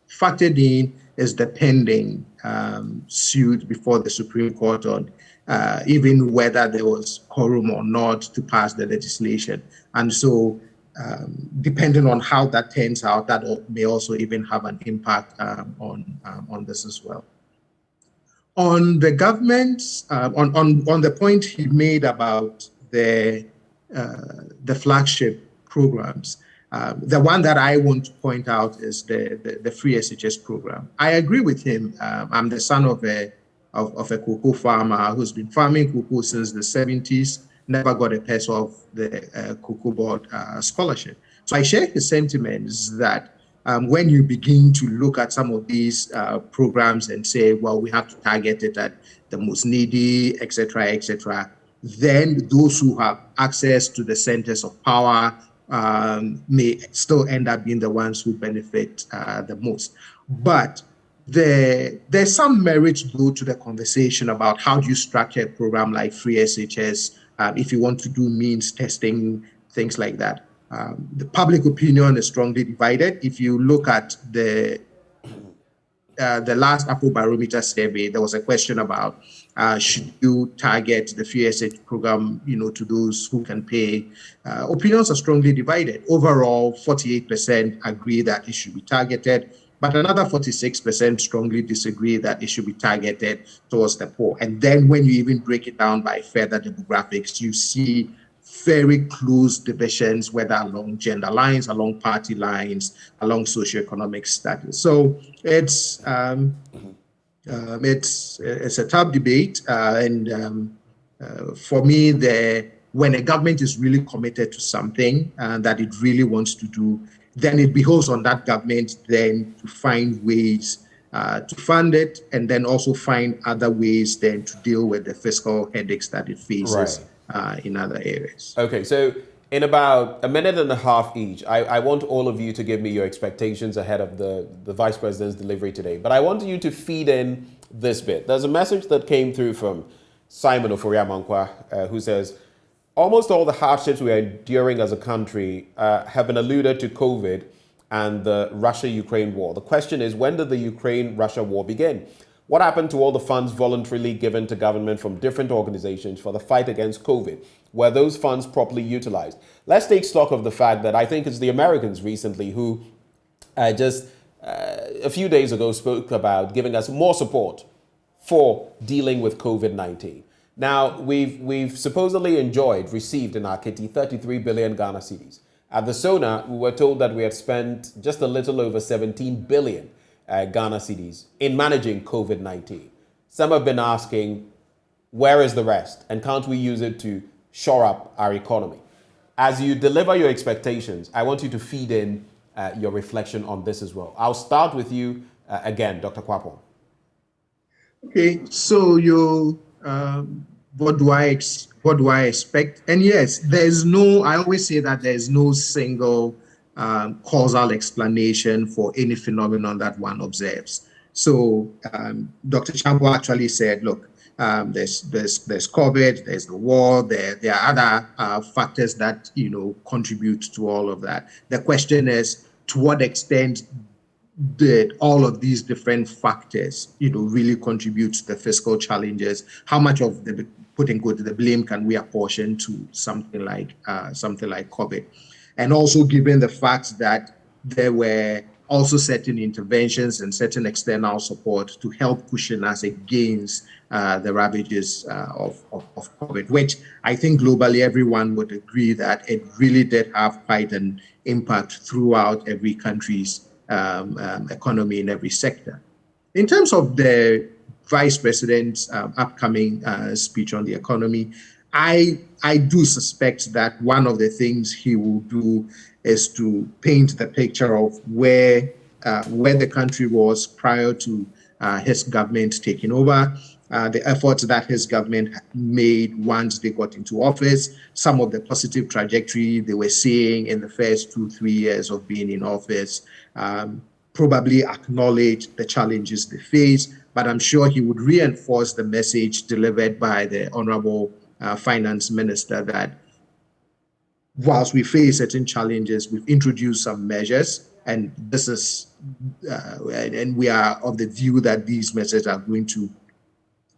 B: factored in is the pending suit before the Supreme Court on even whether there was quorum or not to pass the legislation. And so depending on how that turns out, that may also even have an impact on this as well. On the government's, on the point he made about the flagship programs, the one that I want to point out is the free SHS program. I agree with him. I'm the son of a cocoa farmer who's been farming cocoa since the 70s, never got a peso of the Cocoa Board scholarship. So I share his sentiments that when you begin to look at some of these programs and say, well, we have to target it at the most needy, et cetera, then those who have access to the centers of power may still end up being the ones who benefit the most. But there's some merit, though, to the conversation about how do you structure a program like free SHS if you want to do means testing, things like that. The public opinion is strongly divided. If you look at the last Apple Barometer survey, there was a question about should you target the free SHS program, to those who can pay. Opinions are strongly divided. Overall, 48% agree that it should be targeted, but another 46% strongly disagree that it should be targeted towards the poor. And then when you even break it down by further demographics, you see very close divisions, whether along gender lines, along party lines, along socioeconomic status. So it's a tough debate, and for me, when a government is really committed to something that it really wants to do, then it behoves on that government then to find ways to fund it, and then also find other ways then to deal with the fiscal headaches that it faces in other areas.
A: Okay, so in about a minute and a half each, I want all of you to give me your expectations ahead of the Vice President's delivery today. But I want you to feed in this bit. There's a message that came through from Simon Ofori-Amankwa, who says, almost all the hardships we are enduring as a country have been alluded to COVID and the Russia-Ukraine war. The question is, when did the Ukraine-Russia war begin? What happened to all the funds voluntarily given to government from different organizations for the fight against COVID? Were those funds properly utilized? Let's take stock of the fact that I think it's the Americans recently who just a few days ago spoke about giving us more support for dealing with COVID-19. Now, we've supposedly received in our kitty 33 billion Ghana cedis. At the SONA, we were told that we had spent just a little over 17 billion. Ghana cedis in managing COVID-19. Some have been asking, where is the rest? And can't we use it to shore up our economy? As you deliver your expectations, I want you to feed in your reflection on this as well. I'll start with you again, Dr. Kwapo.
B: Okay, so what do I expect? And yes, there's no. I always say that there's no single causal explanation for any phenomenon that one observes. So Dr. Champo actually said, look, there's COVID, there's the war, there are other factors that contribute to all of that. The question is, to what extent did all of these different factors, really contribute to the fiscal challenges? How much of the the blame can we apportion to something like COVID? And also given the fact that there were also certain interventions and certain external support to help cushion us against the ravages of COVID, which I think globally everyone would agree that it really did have quite an impact throughout every country's economy in every sector. In terms of the Vice President's upcoming speech on the economy, I do suspect that one of the things he will do is to paint the picture of where the country was prior to his government taking over, the efforts that his government made once they got into office, some of the positive trajectory they were seeing in the first 2-3 years of being in office, probably acknowledge the challenges they face, but I'm sure he would reinforce the message delivered by the Honorable Finance Minister that whilst we face certain challenges, we've introduced some measures, and this is, and we are of the view that these measures are going to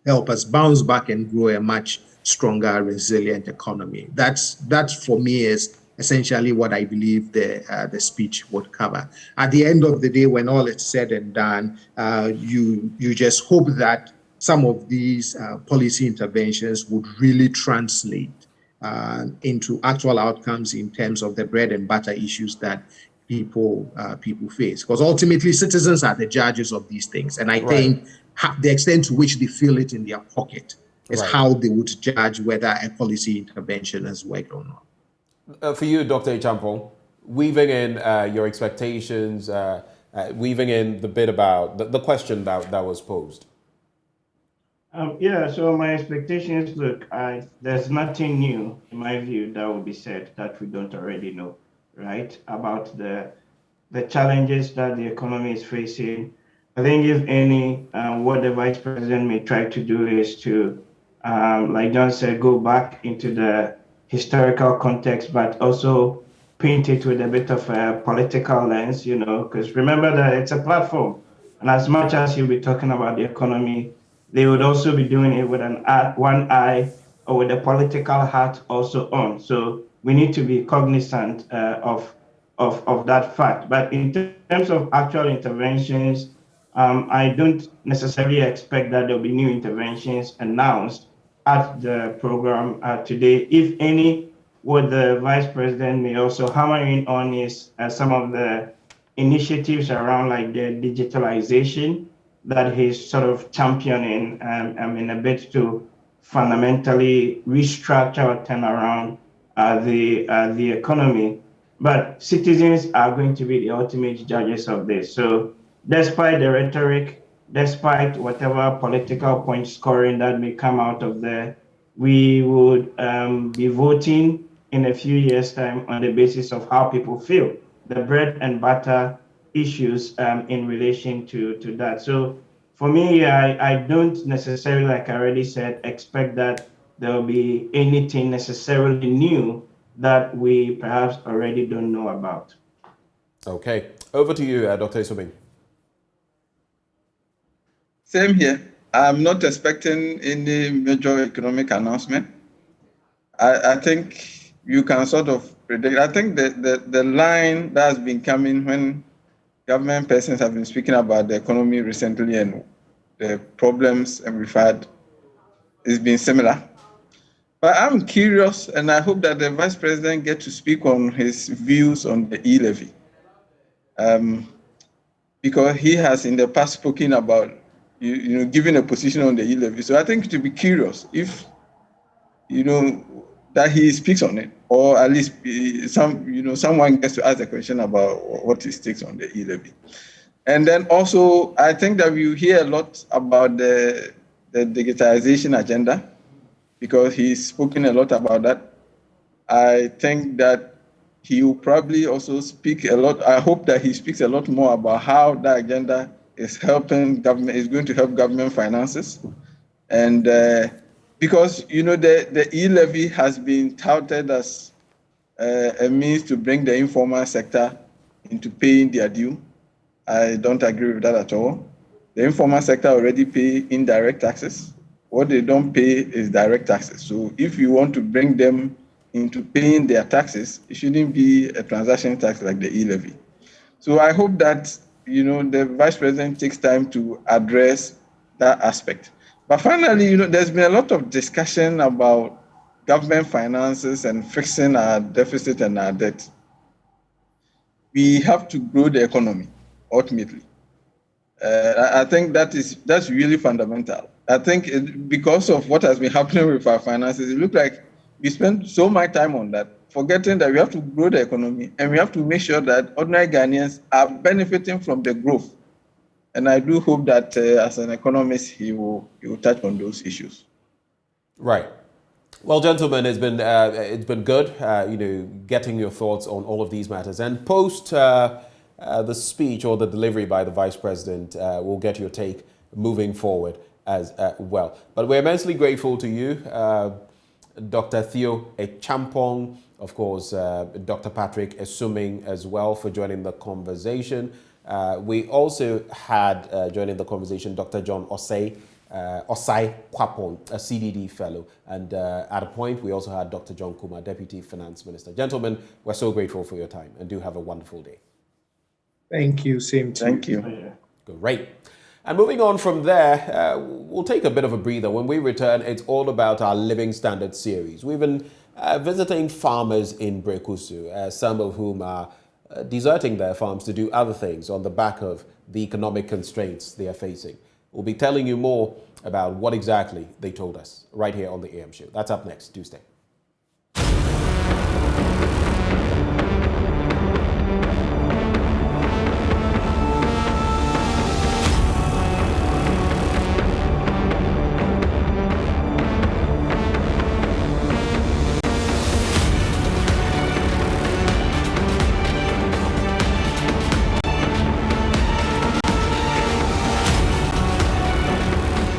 B: help us bounce back and grow a much stronger, resilient economy. That's for me is essentially what I believe the speech would cover. At the end of the day, when all is said and done, you just hope that some of these policy interventions would really translate into actual outcomes in terms of the bread and butter issues that people face. Because ultimately, citizens are the judges of these things, and I think the extent to which they feel it in their pocket is how they would judge whether a policy intervention has worked or not.
A: For you, Dr. Champong, weaving in your expectations, weaving in the bit about the question that was posed.
C: So my expectations, look, there's nothing new, in my view, that will be said that we don't already know, right, about the challenges that the economy is facing. I think, if any, what the Vice President may try to do is to, like John said, go back into the historical context, but also paint it with a bit of a political lens, because remember that it's a platform. And as much as he'll be talking about the economy, they would also be doing it with one eye or with a political hat also on. So we need to be cognizant of that fact. But in terms of actual interventions, I don't necessarily expect that there'll be new interventions announced at the program today. If any, what the Vice President may also hammer in on is some of the initiatives around like the digitalization that he's sort of championing in a bid to fundamentally restructure or turn around the economy. But citizens are going to be the ultimate judges of this. So despite the rhetoric, despite whatever political point scoring that may come out of there, we would be voting in a few years' time on the basis of how people feel, the bread and butter issues in relation to that. So for me, I don't necessarily, like I already said, expect that there will be anything necessarily new that we perhaps already don't know about.
A: Okay, over to you, Dr. Isobin.
D: Same here. I'm not expecting any major economic announcement. I think you can sort of predict. I think the line that has been coming when government persons have been speaking about the economy recently and the problems we've had has been similar. But I'm curious, and I hope that the Vice President gets to speak on his views on the e-levy. because he has in the past spoken about giving a position on the e-levy. So I think to be curious if that he speaks on it, or at least someone gets to ask the question about what he takes on the e-levy. And then also, I think that we hear a lot about the digitization agenda, because he's spoken a lot about that. I think that he will probably also speak a lot. I hope that he speaks a lot more about how that agenda is helping government, is going to help government finances. And because, the e-levy has been touted as a means to bring the informal sector into paying their due. I don't agree with that at all. The informal sector already pay indirect taxes. What they don't pay is direct taxes. So if you want to bring them into paying their taxes, it shouldn't be a transaction tax like the e-levy. So I hope that, the Vice President takes time to address that aspect. But finally, there's been a lot of discussion about government finances and fixing our deficit and our debt. We have to grow the economy, ultimately. I think that's really fundamental. I think because of what has been happening with our finances, it looks like we spend so much time on that, forgetting that we have to grow the economy and we have to make sure that ordinary Ghanaians are benefiting from the growth. And I do hope that as an economist, he will touch on those issues.
A: Right. Well, gentlemen, it's been good, getting your thoughts on all of these matters. And post the speech or the delivery by the Vice President, we'll get your take moving forward as well. But we're immensely grateful to you, Dr. Theo Echampong, of course, Dr. Patrick Esuming as well, for joining the conversation. We also had joining the conversation Dr. John Osei Kwapon, a CDD fellow. And at a point, we also had Dr. John Kuma, Deputy Finance Minister. Gentlemen, we're so grateful for your time and do have a wonderful day.
B: Thank you. Same to you.
D: Thank you.
A: Great. And moving on from there, we'll take a bit of a breather. When we return, it's all about our Living Standards series. We've been visiting farmers in Brekusu, some of whom are deserting their farms to do other things on the back of the economic constraints they are facing. We'll be telling you more about what exactly they told us right here on the AM show. That's up next. Do stay.